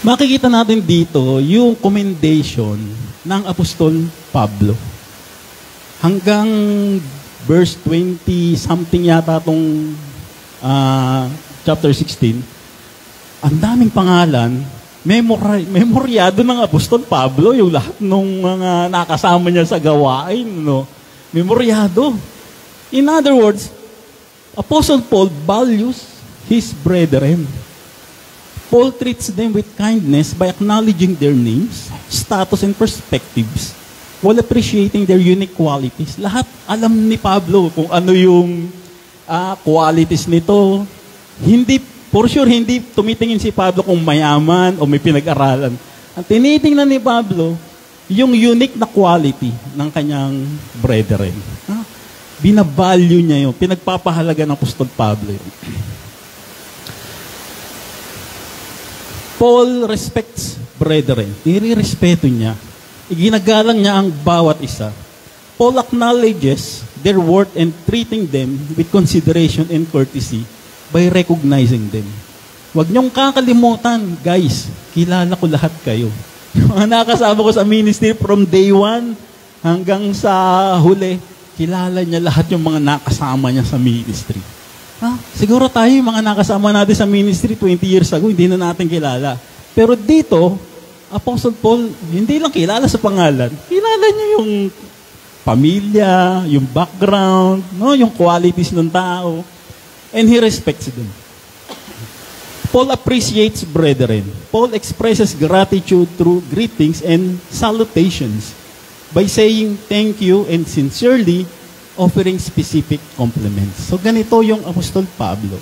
Makikita natin dito yung commendation ng Apostol Pablo. Hanggang verse 20 something yata itong chapter 16, ang daming pangalan, memoryado ng Apostol Pablo, yung lahat ng mga nakasama niya sa gawain, no? Memoryado. In other words, Apostle Paul values his brethren. Paul treats them with kindness by acknowledging their names, status, and perspectives, while appreciating their unique qualities. Lahat alam ni Pablo kung ano yung qualities nito, Hindi, for sure, hindi tumitingin si Pablo kung mayaman o may pinag-aralan. Ang tinitingnan ni Pablo, yung unique na quality ng kanyang brethren. Binavalue niya yun. Pinagpapahalaga ng Apostol Pablo yun. Paul respects brethren. Nire-respeto niya. Iginagalang niya ang bawat isa. Paul acknowledges their worth and treating them with consideration and courtesy by recognizing them. Huwag niyong kakalimutan, guys, kilala ko lahat kayo. Yung mga nakasama ko sa ministry from day 1 hanggang sa huli, kilala niya lahat yung mga nakasama niya sa ministry. Siguro tayo, yung mga nakasama natin sa ministry 20 years ago, hindi na natin kilala. Pero dito, Apostle Paul, hindi lang kilala sa pangalan. Kilala niya yung pamilya, yung background, no, yung qualities ng tao. And he respects them. Paul appreciates brethren. Paul expresses gratitude through greetings and salutations by saying thank you and sincerely offering specific compliments. So ganito yung Apostol Pablo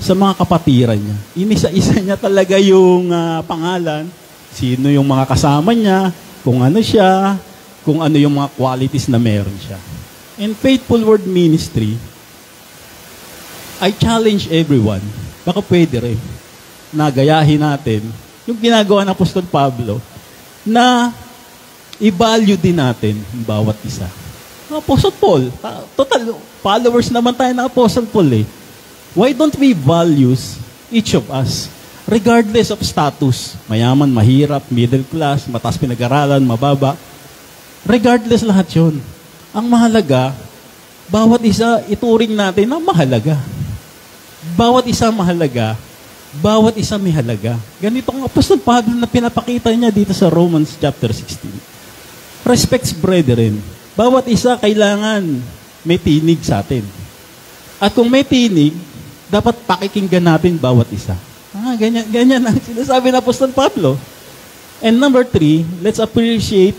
sa mga kapatiran niya. Inisa-isa niya talaga yung pangalan, sino yung mga kasama niya, kung ano siya, kung ano yung mga qualities na meron siya. In Faithful Word Ministry, I challenge everyone, baka pwede rin, na gayahin natin yung ginagawa ng Apostol Pablo na i-value din natin yung bawat isa. Apostle Paul, total followers naman tayo ng Apostle Paul eh. Why don't we values each of us regardless of status? Mayaman, mahirap, middle class, mataas pinag-aralan, mababa. Regardless lahat yun. Ang mahalaga, bawat isa ituring natin na mahalaga. Bawat isa mahalaga, bawat isa may halaga. Ganito ang Apostol Pablo na pinapakita niya dito sa Romans chapter 16. Respects brethren. Bawat isa kailangan may tinig sa atin. At kung may tinig, dapat pakikinggan natin bawat isa. Ganyan ang sinasabi ng Apostol Pablo. And number 3, let's appreciate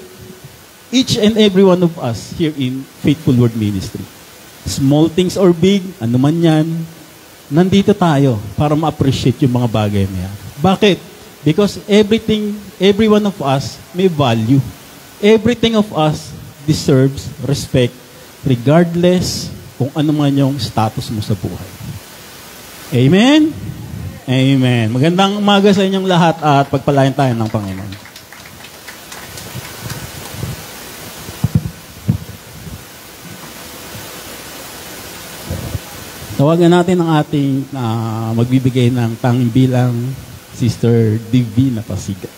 each and every one of us here in Faithful Word Ministry. Small things or big, ano man yan, nandito tayo para ma-appreciate yung mga bagay na yan. Bakit? Because every one of us may value. Everything of us deserves respect regardless kung ano man yung status mo sa buhay. Amen? Amen. Magandang umaga sa inyong lahat at pagpalain tayo ng Panginoon. Tawagan natin ang ating magbibigay ng tanging bilang Sister Divina Pasiga.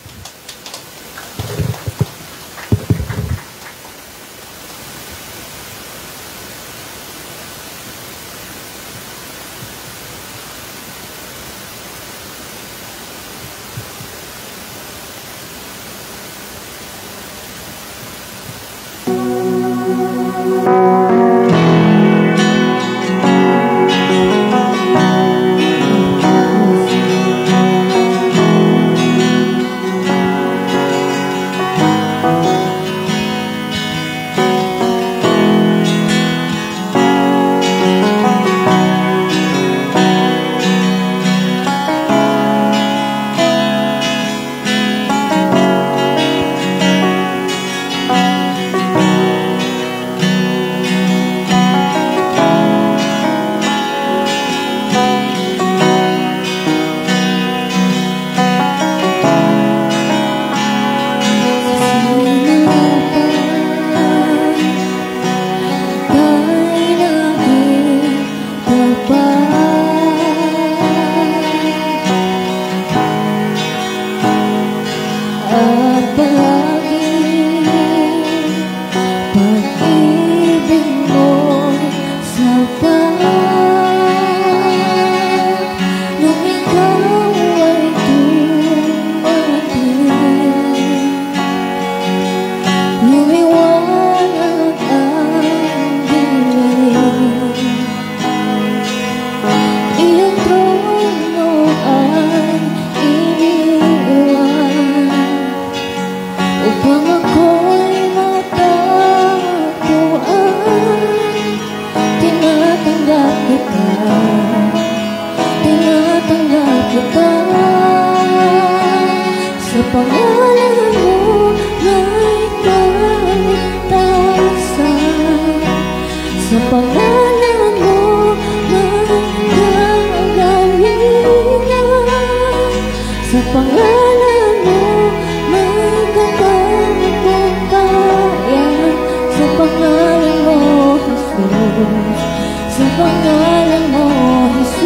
pangalan mo, Jesus.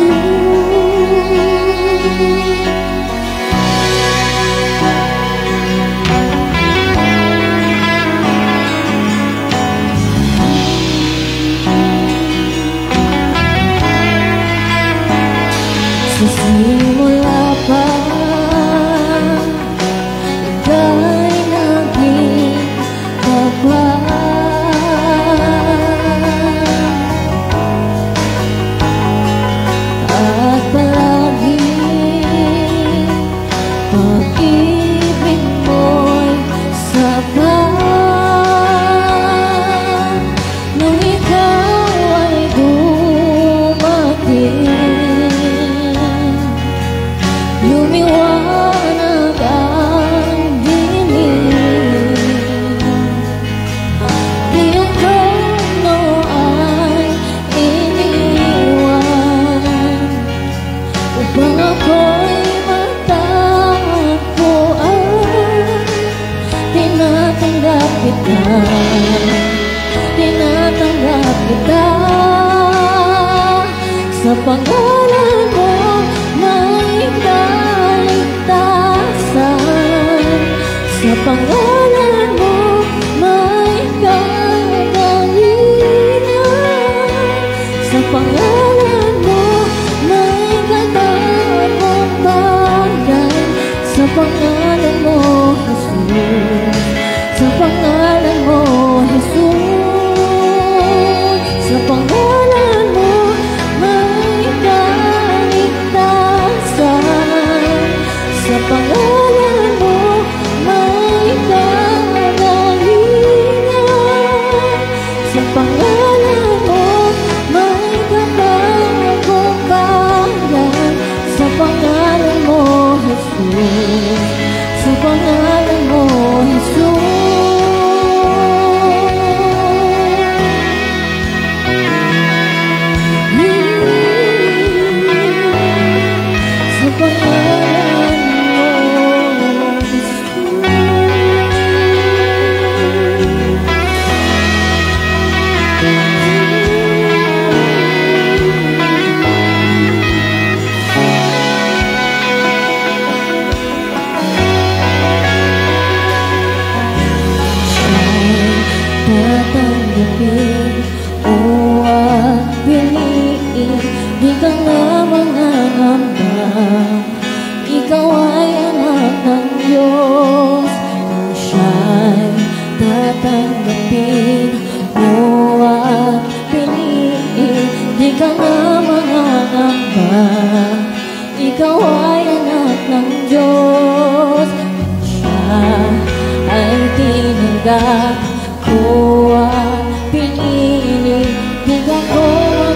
Sa simula pa, ika'y naging at palaging pag-ibig mo'y sapat. Nung ikaw ay dumating, lumiwanag ang dilim. Di ang trono ay iniwan upang ako'y matagpuan. Tinatanggap kita, tinatanggap kita. Sa pangalan mo may kaligtasan. Sa pangalan mo may kagalingan. Sa pangalan mo may katagumpayan. Sa pangalan mo, Jesus. Sa pangalan mo, Jesus. Sa pangalan mo may kaligtasan. Sa pangalan mo may kagalingan. Sa pangalan mo may katagumpayan. Sa pangalan mo, Jesus. Sa pangalan mo, Jesus. Sa pangalan mo, tatanggapin o at piliin. Di ka na mangangamba, ikaw ay anak ng Diyos. Kung siya'y tatanggapin o at piliin, di ka na mangangamba, ikaw ay anak ng Diyos. Kung siya ay tinanggap ko at pinili, di ka ko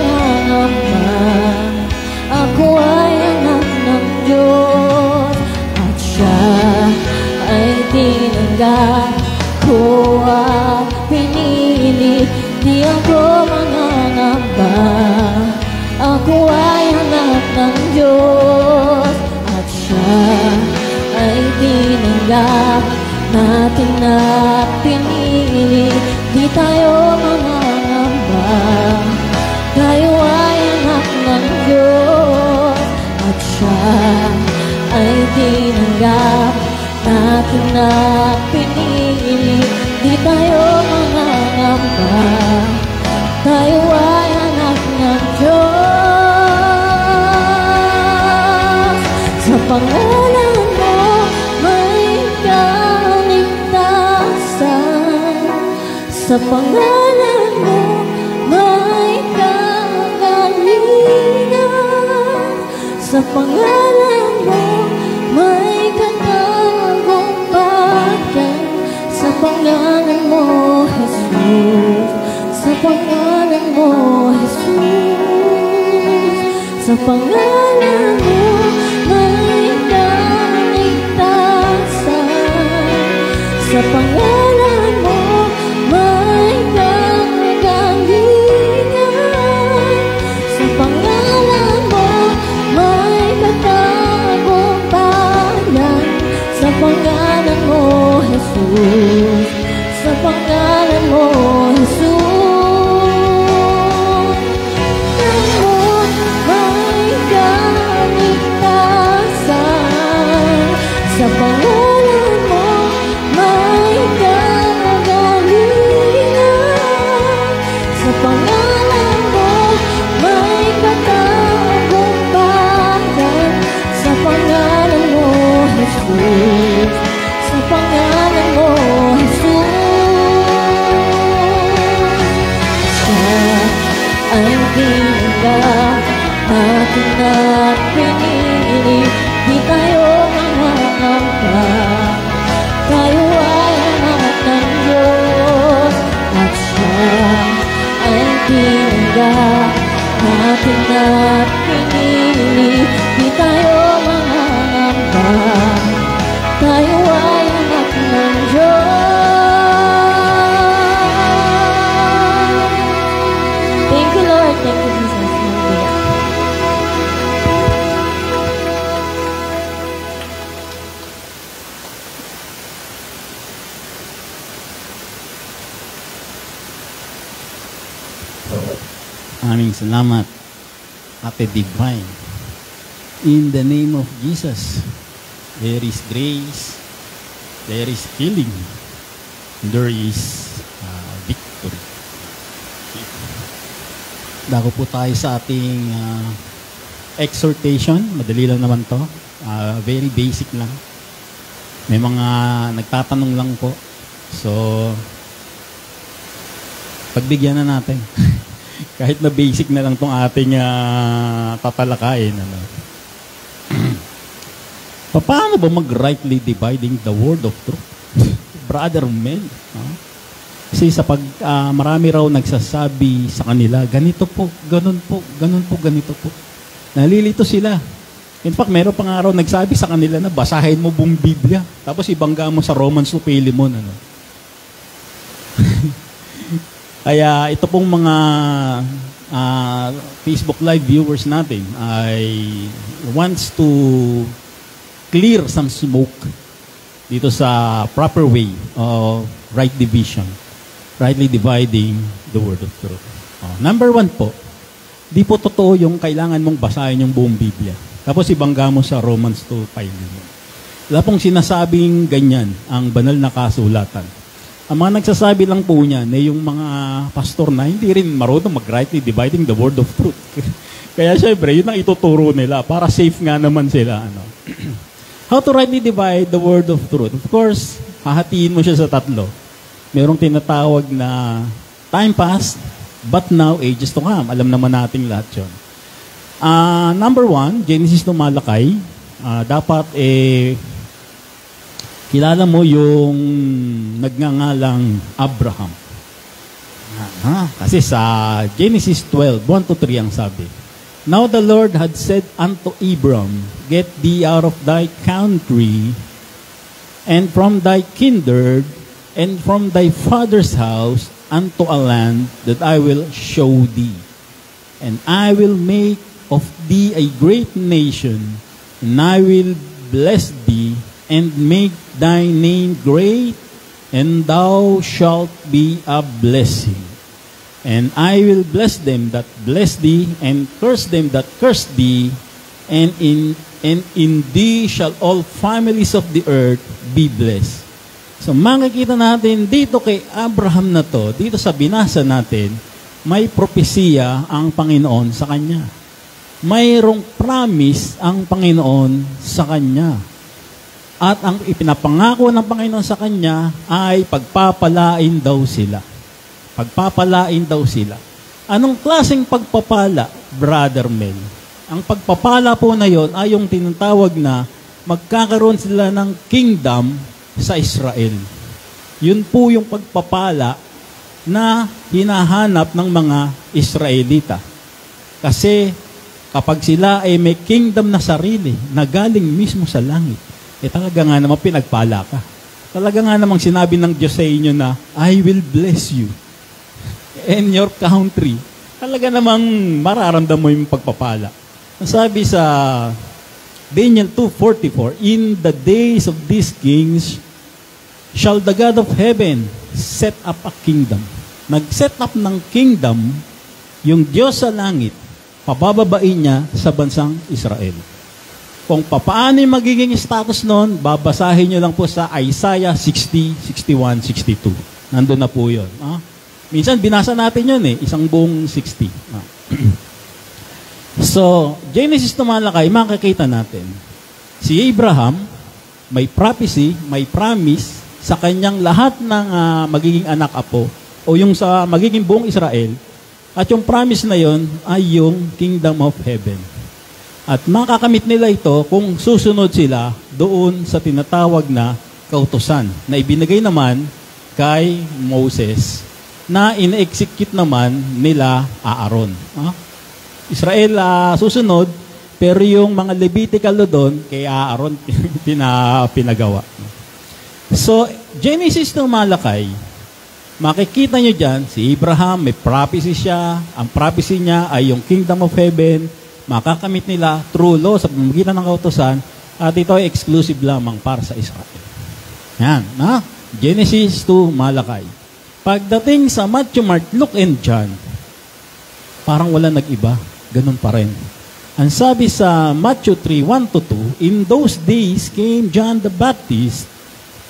mangangamba, ako ay anak ng Diyos. At siya ay tinanggap ko at pinili, di ako mangangamba, ako ay anak ng Diyos. At siya ay tinanggap natin na pinili, di tayo mangangamba, tayo ay anak ng Diyos. At siya ay tinanggap natin na pinili, di tayo mangangamba, tayo ay anak ng Diyos. Sa pangalan mo may kaligtasan. Sa pangalan mo may kagalingan. Sa pangalan mo may katagumpayan. Sa pangalan mo, Jesus. Sa pangalan mo, Jesus. Sa pangalan mo may kaligtasan. Sa pangalan mo may kagalingan. Sa pangalan mo may katagumpayan. Sa pangalan mo, Jesus. Sa pangalan mo, Jesus. Salamat, Ate Divine. In the name of Jesus, there is grace, there is healing, there is victory. Dako po tayo sa ating exhortation. Madali lang naman to. Very basic lang. May mga nagtatanong lang po. So, pagbigyan na natin. Kahit na basic na lang tong ating tatalakayin. Ano. Paano ba mag-rightly dividing the word of truth? Brother Mel. Kasi sa marami raw nagsasabi sa kanila, ganito po, ganun po, ganun po, ganito po. Nalilito sila. In fact, meron pa nga raw nagsabi sa kanila na basahin mo buong Biblia. Tapos ibangga mo sa Romans to Philemon. Ano. Kaya ito pong mga Facebook Live viewers natin ay wants to clear some smoke dito sa proper way of right division, rightly dividing the word of truth. Number 1 po, di po totoo yung kailangan mong basahin yung buong Biblia. Tapos ibangga mo sa Romans to Philemon. Wala pong sinasabing ganyan ang banal na kasulatan. Ang mga nagsasabi lang po niyan ay yung mga pastor na hindi rin marunong mag-rightly dividing the word of truth. Kaya syempre, yun ang ituturo nila para safe nga naman sila. Ano. How to rightly divide the word of truth? Of course, hahatiin mo siya sa 3. Merong tinatawag na time past, but now, ages to come. Alam naman natin lahat yun. Number 1, Genesis to Malakay. Dapat kilala mo yung nagngangalang Abraham. Kasi sa Genesis 12, 1-3 ang sabi. Now the Lord had said unto Abram, get thee out of thy country, and from thy kindred, and from thy father's house, unto a land that I will show thee. And I will make of thee a great nation, and I will bless thee, and make thy name great, and thou shalt be a blessing. And I will bless them that bless thee, and curse them that curse thee, and in thee shall all families of the earth be blessed. So makikita natin dito kay Abraham na to, dito sa binasa natin, may propesiya ang Panginoon sa kanya. Mayroong promise ang Panginoon sa kanya. At ang ipinapangako ng Panginoon sa kanya ay pagpapalain daw sila. Pagpapalain daw sila. Anong klaseng pagpapala, Brother Mel? Ang pagpapala po na yon ay yung tinatawag na magkakaroon sila ng kingdom sa Israel. Yun po yung pagpapala na hinahanap ng mga Israelita. Kasi kapag sila ay may kingdom na sarili na galing mismo sa langit, talaga nga namang pinagpala ka. Talaga nga namang sinabi ng Diyos sa inyo na, I will bless you in your country. Talaga namang mararamdam mo yung pagpapala. Sabi sa Daniel 2:44, in the days of these kings shall the God of heaven set up a kingdom. Nag-set up ng kingdom yung Diyos sa langit, pabababain niya sa bansang Israel. Kung paano yung magiging status nun, babasahin nyo lang po sa Isaiah 60, 61, 62. Nandun na po yun. Minsan, binasa natin yun isang buong 60. So, Genesis to Malakay, makikita natin. Si Abraham, may prophecy, may promise sa kanyang lahat ng magiging anak apo o yung sa magiging buong Israel. At yung promise na yon ay yung kingdom of heaven. At makakamit nila ito kung susunod sila doon sa tinatawag na kautusan na ibinigay naman kay Moses na ina-execute naman nila Aaron. Israel susunod, pero yung mga Levitical doon, kay Aaron pinagawa. So, Genesis to Malakay, makikita nyo dyan, si Abraham, may prophecy siya. Ang prophecy niya ay yung kingdom of heaven, makakamit nila through law sa pamamagitan ng kautusan, at ito ay exclusive lamang para sa Israel. Yan, Genesis to Malakay. Pagdating sa Matthew, Mark, Luke, and John, Parang wala nag-iba. Ganun pa rin. Ang sabi sa Matthew 3:1-2, in those days came John the Baptist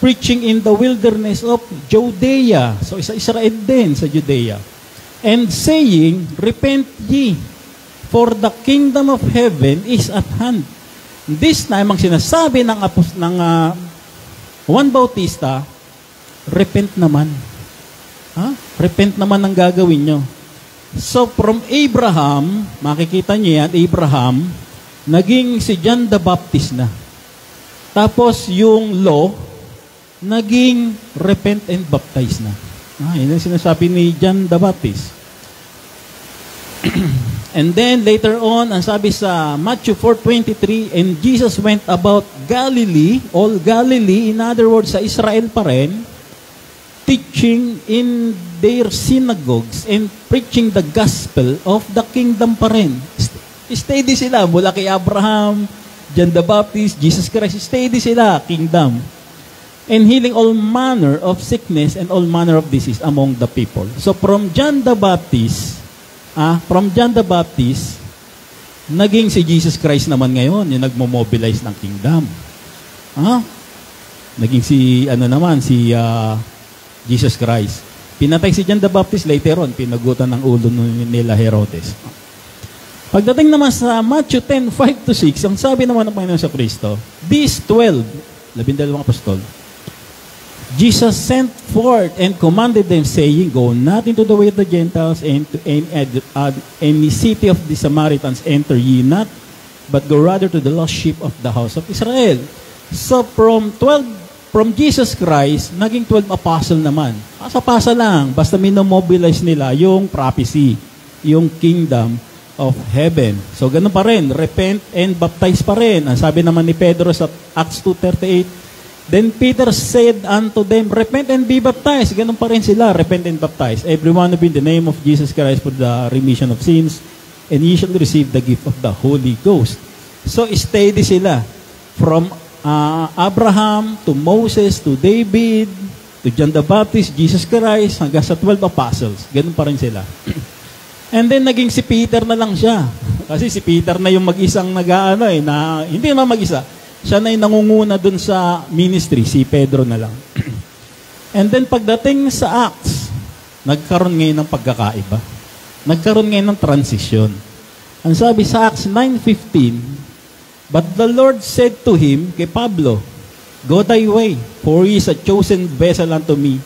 preaching in the wilderness of Judea. So, sa Israel din, sa Judea. And saying, repent ye, for the kingdom of heaven is at hand. This time, ang sinasabi ng Juan Bautista, repent naman. Repent naman ang gagawin nyo. So, from Abraham, makikita niyo yan, Abraham, naging si John the Baptist na. Tapos, yung law, naging repent and baptize na. Yun ang sinasabi ni John the Baptist. And then, later on, ang sabi sa Matthew 4:23, and Jesus went about Galilee, all Galilee, in other words, sa Israel pa rin, teaching in their synagogues and preaching the gospel of the kingdom pa rin. Steady sila, mula kay Abraham, John the Baptist, Jesus Christ, steady sila, kingdom. And healing all manner of sickness and all manner of disease among the people. So from John the Baptist, naging si Jesus Christ naman ngayon, yung nagmo-mobilize ng kingdom. Naging si Jesus Christ. Pinatay si John the Baptist, later on, pinagutan ng ulo nila Herodes. Pagdating naman sa Matthew 10:5-6, ang sabi naman ng Panginoon sa Kristo, these 12 apostol, Jesus sent forth and commanded them, saying, go not into the way of the Gentiles, and to any city of the Samaritans enter ye not, but go rather to the lost sheep of the house of Israel. So from Jesus Christ, naging 12 apostle naman. Pasa-pasa lang, basta minomobilize nila yung prophecy, yung kingdom of heaven. So ganun pa rin, repent and baptize pa rin. Ang sabi naman ni Pedro sa Acts 2:38, then Peter said unto them, repent and be baptized. Ganun pa rin sila, repent and baptize. Everyone of you in the name of Jesus Christ for the remission of sins, and ye shall receive the gift of the Holy Ghost. So, steady sila. From Abraham to Moses to David to John the Baptist, Jesus Christ, hanggang sa 12 apostles. Ganun pa rin sila. And then, naging si Peter na lang siya. Kasi si Peter na yung mag-isang hindi naman mag-isa. Siya na yung nangunguna dun sa ministry, si Pedro na lang. And then pagdating sa Acts, nagkaroon ngayon ng pagkakaiba. Nagkaroon ngayon ng transition. Ang sabi sa Acts 9:15, but the Lord said to him, kay Pablo, go thy way, for he is a chosen vessel unto me,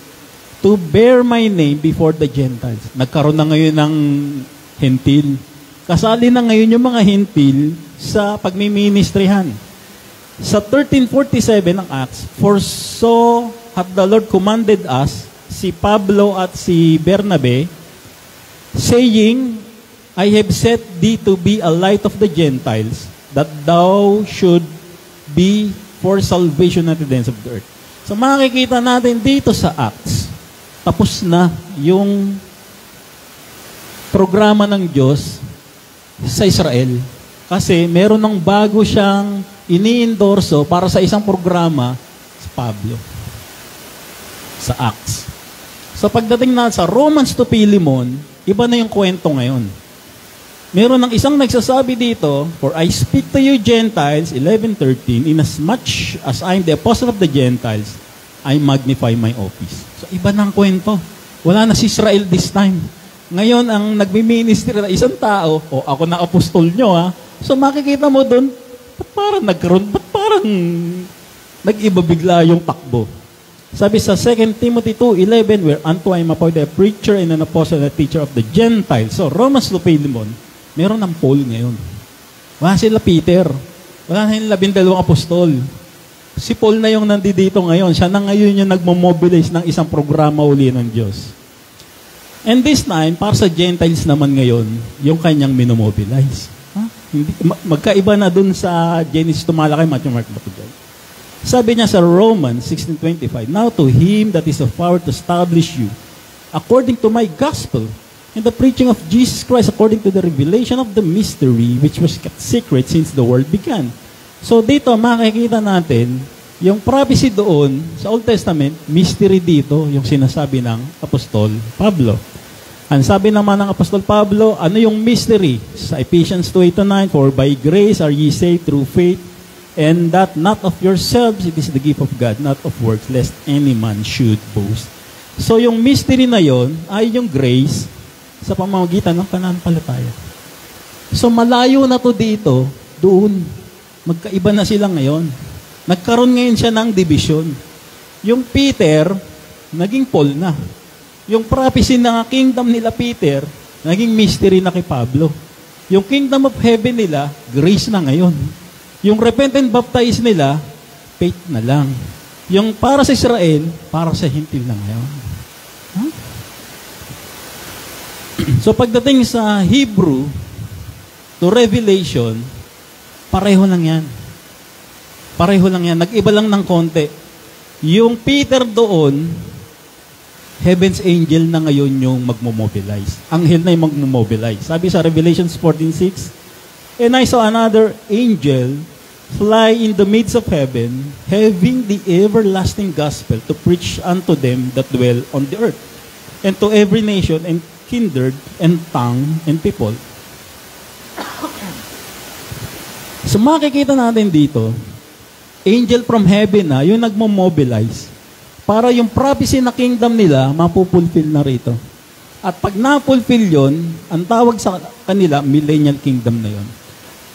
to bear my name before the Gentiles. Nagkaroon na ngayon ng hentil. Kasali na ngayon yung mga hentil sa pagmiministrihan. Sa 13:47 ng Acts, for so hath the Lord commanded us, si Pablo at si Bernabe, saying, I have set thee to be a light of the Gentiles, that thou should be for salvation unto the ends of the earth. So makikita natin dito sa Acts, tapos na yung programa ng Diyos sa Israel. Kasi meron ng bago siyang ini-endorso para sa isang programa sa Pablo. Sa Acts. So pagdating na sa Romans to Philemon, iba na yung kwento ngayon. Meron ng isang nagsasabi dito, for I speak to you Gentiles, 11:13, inasmuch as I am the apostle of the Gentiles, I magnify my office. So iba na ang kwento. Wala na si Israel this time. Ngayon, ang nagmi-ministry na isang tao, ako na apostol nyo So makikita mo doon, ba't parang nag-iba bigla yung takbo. Sabi sa 2 Timothy 2:11, whereunto I am appointed a preacher and an apostle and a teacher of the Gentiles. So Romans to Philemon, meron ng Paul ngayon. Wala sila Peter. Wala na yung 12 apostol. Si Paul na yung nandito ngayon. Siya na ngayon yung nagmo-mobilize ng isang programa uli ng Diyos. And this time, para sa Gentiles naman ngayon, yung kanyang minomobilize. Magkaiba na dun sa Genesis to Malakay, Matthew, Mark, sabi niya sa Romans 16:25, now to him that is of power to establish you, according to my gospel, and the preaching of Jesus Christ, according to the revelation of the mystery, which was kept secret since the world began. So dito, makikita natin, yung prophecy doon, sa Old Testament, mystery dito, yung sinasabi ng Apostol Pablo. Ang sabi naman ng Apostol Pablo, ano yung mystery? Sa Ephesians 2:8-9, for by grace are ye saved through faith, and that not of yourselves, it is the gift of God, not of works, lest any man should boast. So yung mystery na yon ay yung grace sa pamamagitan ng pananampalataya. So malayo na to dito, doon. Magkaiba na sila ngayon. Nagkaroon ngayon siya ng division. Yung Peter, naging Paul na. Yung prophecy ng kingdom nila Peter, naging mystery na kay Pablo. Yung kingdom of heaven nila, grace na ngayon. Yung repent and baptize nila, faith na lang. Yung para sa Israel, para sa Hintil na ngayon. Huh? So pagdating sa Hebrew to Revelation, pareho lang yan. Pareho lang yan. Nag-iba lang ng konti. Yung Peter doon, heaven's angel na ngayon yung magmomobilize. Anghel na yung magmomobilize. Sabi sa Revelations 14:6, and I saw another angel fly in the midst of heaven, having the everlasting gospel to preach unto them that dwell on the earth, and to every nation and kindred and tongue and people. So makikita natin dito, angel from heaven na yung nagmo-mobilize para yung prophecy na kingdom nila mapupulfill na rito. At pag na-fulfill yun, ang tawag sa kanila, millennial kingdom na yun.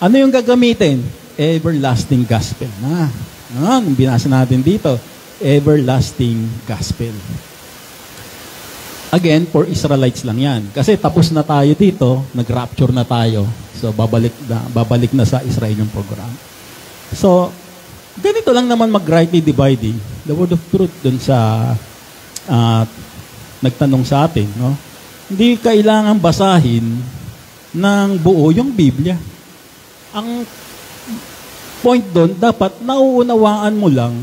Ano yung gagamitin? Everlasting gospel. Yung binasa natin dito, everlasting gospel. Again, for Israelites lang yan. Kasi tapos na tayo dito, nag-rapture na tayo. So, babalik na sa Israel yung program. So, ganito lang naman mag-rightly dividing the word of truth dun sa nagtanong sa atin. No? Hindi kailangan basahin ng buo yung Biblia. Ang point doon, dapat nauunawaan mo lang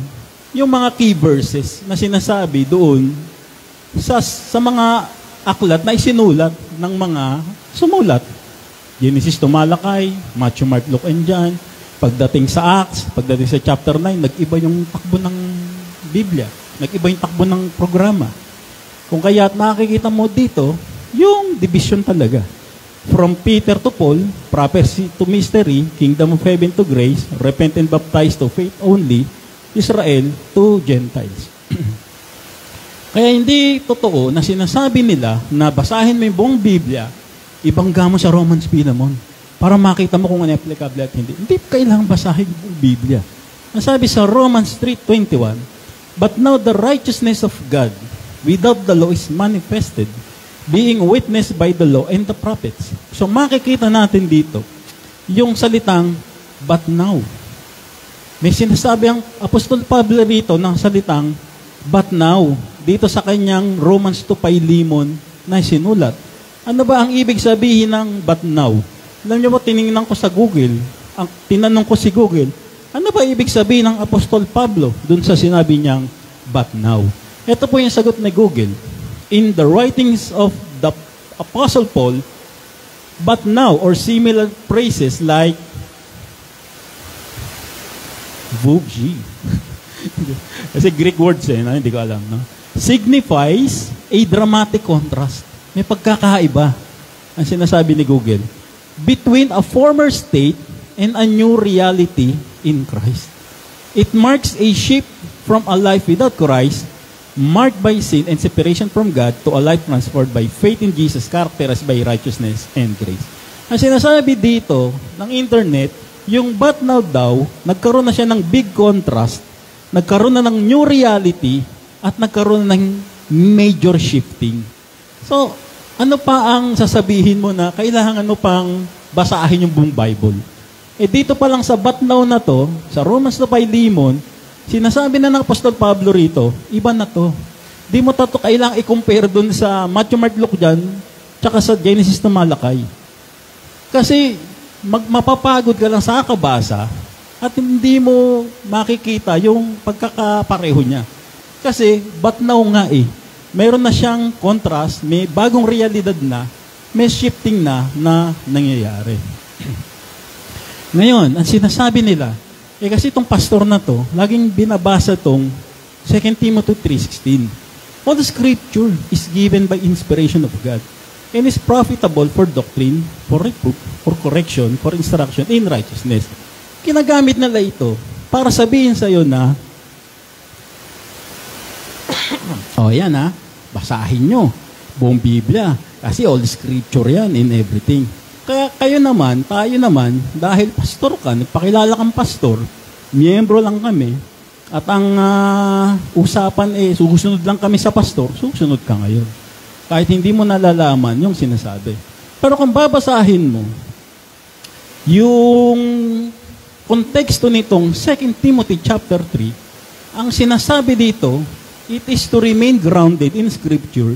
yung mga key verses na sinasabi doon sa mga aklat na isinulat ng mga sumulat. Genesis to Malakay, Matthew, Mark, Luke, and John. Pagdating sa Acts, pagdating sa chapter 9, nag-iba yung takbo ng Biblia. Nag-iba yung takbo ng programa. Kung kaya nakikita mo dito, yung division talaga. From Peter to Paul, prophecy to mystery, kingdom of heaven to grace, repent and baptize to faith only, Israel to Gentiles. Kaya hindi totoo na sinasabi nila na basahin mo yung buong Biblia, ibangga mo sa Romans Pinamon para makita mo kung ano applicable at hindi. Hindi kailangang basahin yung Biblia. Nasabi sa Romans 3:21, but now the righteousness of God without the law is manifested, being witnessed by the law and the prophets. So makikita natin dito, yung salitang, but now. May sinasabi ang Apostol Pablo rito ng salitang, but now, dito sa kanyang Romans 2 Philemon na sinulat. Ano ba ang ibig sabihin ng but now? Alam niyo ba, tiningnan ko sa Google, tinanong ko si Google, ano ba ibig sabihin ng Apostol Pablo dun sa sinabi niyang but now? Ito po yung sagot ni Google. In the writings of the Apostle Paul, but now, or similar phrases like vubji. Kasi Greek words hindi ko alam. No? Signifies a dramatic contrast. May pagkakaiba ang sinasabi ni Google between a former state and a new reality in Christ. It marks a shift from a life without Christ, marked by sin and separation from God, to a life transformed by faith in Jesus, characterized by righteousness and grace. Ang sinasabi dito ng internet, yung but now daw, nagkaroon na siya ng big contrast, nagkaroon na ng new reality, at nagkaroon na ng major shifting. So, ano pa ang sasabihin mo na kailangan mo pang basahin yung buong Bible? Dito pa lang sa but now na to, sa Romans 2 Philemon, sinasabi na ng Apostol Pablo rito, iba na to. Di mo tato kailangang i-compare dun sa Matthew, Mark, Luke dyan, tsaka sa Genesis to Malakay. Kasi, mapapagod ka lang sa kabasa at hindi mo makikita yung pagkakapareho niya. Kasi, but now nga meron na siyang contrast, may bagong realidad na, may shifting na nangyayari. Ngayon, ang sinasabi nila, kasi itong pastor na to, laging binabasa itong 2 Timothy 3:16. All the scripture is given by inspiration of God and is profitable for doctrine, for reproof, for correction, for instruction in righteousness. Kinagamit nila ito para sabihin sa iyo na, yan basahin nyo, buong Biblia, kasi all scripture yan in everything. Kaya kayo naman, tayo naman, dahil pastor ka, nagpakilala kang pastor, miyembro lang kami, at ang usapan susunod lang kami sa pastor, susunod ka ngayon. Kahit hindi mo nalalaman yung sinasabi. Pero kung babasahin mo, yung konteksto nitong 2 Timothy chapter 3, ang sinasabi dito, it is to remain grounded in Scripture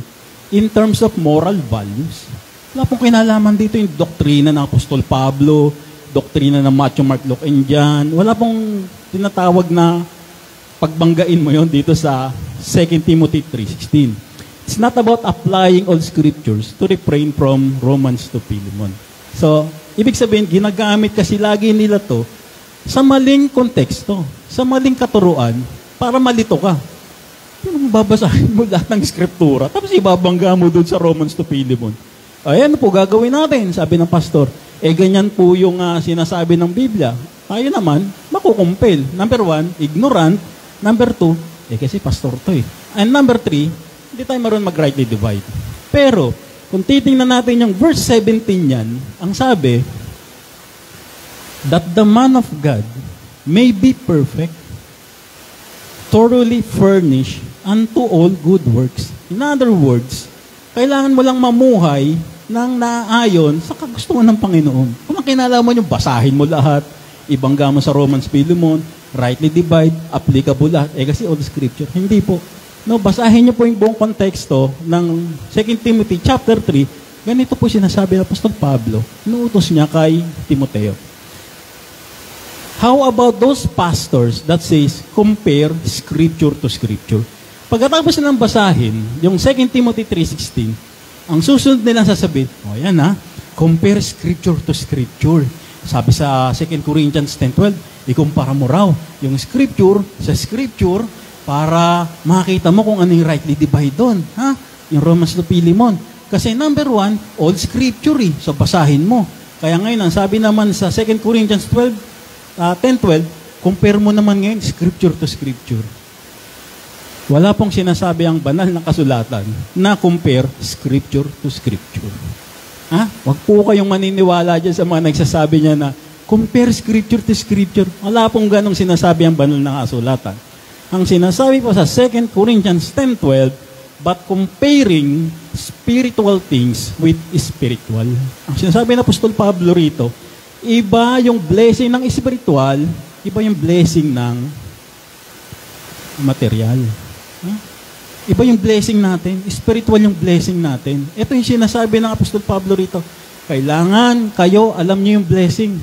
in terms of moral values. Wala pong kinalaman dito yung doktrina ng Apostol Pablo, doktrina ng Matthew, Mark, Luke, and John. Wala pong tinatawag na pagbanggain mo yon dito sa 2 Timothy 3:16. It's not about applying all scriptures to refrain from Romans to Philemon. So, ibig sabihin, ginagamit kasi lagi nila to sa maling konteksto, sa maling katuruan, para malito ka. Yung babasahin mo lahat ng scriptura, tapos ibabangga mo doon sa Romans to Philemon. Ayan po, gagawin natin, sabi ng pastor. Ganyan po yung sinasabi ng Biblia. Tayo naman, makukumpil. Number 1, ignorant. Number 2, kasi pastor to And number 3, hindi tayo maroon mag-rightly divide. Pero, kung titingnan natin yung verse 17 yan, ang sabi, that the man of God may be perfect, thoroughly furnished unto all good works. In other words, kailangan mo lang mamuhay ng naayon sa kagustuhan ng Panginoon. Kung ang kinalaman yung basahin mo lahat, ibangga mo sa Romans, Philemon, rightly divide, applicable lahat. Kasi all scripture. Hindi po. No, basahin niyo po yung buong konteksto ng 2 Timothy chapter 3. Ganito po sinasabi ng Apostol Pablo. Inuutos niya kay Timoteo. How about those pastors that says, compare scripture to scripture? Pagkatapos nilang basahin, yung 2 Timothy 3:16, ang susunod nilang sasabihin, compare scripture to scripture. Sabi sa 2 Corinthians 10:12, ikumpara mo raw yung scripture sa scripture para makita mo kung ano yung rightly divide doon. Yung Romans to Philemon. Kasi number 1, all scripture So basahin mo. Kaya ngayon, ang sabi naman sa 2 Corinthians 10:12, compare mo naman ngayon scripture to scripture. Wala pong sinasabi ang banal na kasulatan na compare scripture to scripture. Wag po kayong maniniwala dyan sa mga nagsasabi niya na compare scripture to scripture. Wala pong ganong sinasabi ang banal na kasulatan. Ang sinasabi po sa 2 Corinthians 10:12, but comparing spiritual things with spiritual. Ang sinasabi ng Apostol Pablo rito, iba yung blessing ng spiritual, iba yung blessing ng material. Iba yung blessing natin, spiritual yung blessing natin. Ito yung sinasabi ng Apostol Pablo rito. Kailangan kayo, alam niyo yung blessing.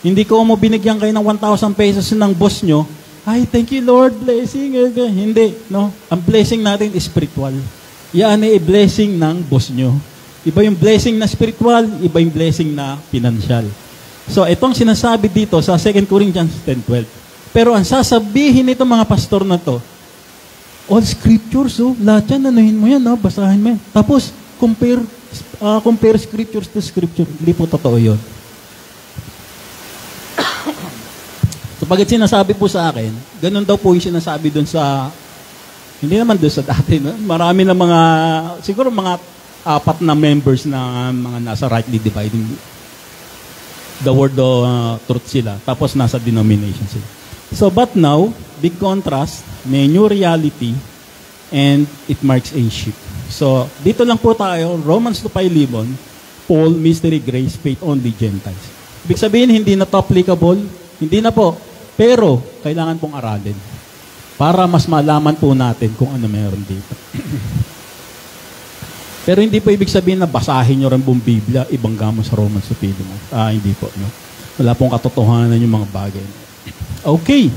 Hindi ko mo binigyan kayo ng 1,000 pesos ng boss nyo, ay, thank you Lord, blessing. Hindi, no? Ang blessing natin is spiritual. Yan ay blessing ng boss nyo. Iba yung blessing na spiritual, iba yung blessing na financial. So, itong sinasabi dito sa 2 Corinthians 10:12. Pero ang sasabihin nito mga pastor na to, all scriptures, lahat yan, anuhin mo yan, basahin mo yan. Tapos, compare scriptures to scripture. Hindi po totoo yun. So, pagkat sinasabi po sa akin, ganun daw po yung sinasabi dun sa, hindi naman dun sa dati, no? Marami na mga, siguro mga 4 na members na mga nasa rightly dividing the word of truth sila. Tapos nasa denomination sila. So, but now, big contrast, may new reality, and it marks a shift. So, dito lang po tayo, Romans to Philemon, Paul, mystery, grace, faith, only Gentiles. Ibig sabihin, hindi na to applicable, hindi na po, pero kailangan pong aralin para mas malaman po natin kung ano meron dito. Pero hindi po ibig sabihin na basahin nyo rin buong Biblia, ibangga mo sa Romans to Philemon. Hindi po. No? Wala pong katotohanan yung mga bagay. Okay.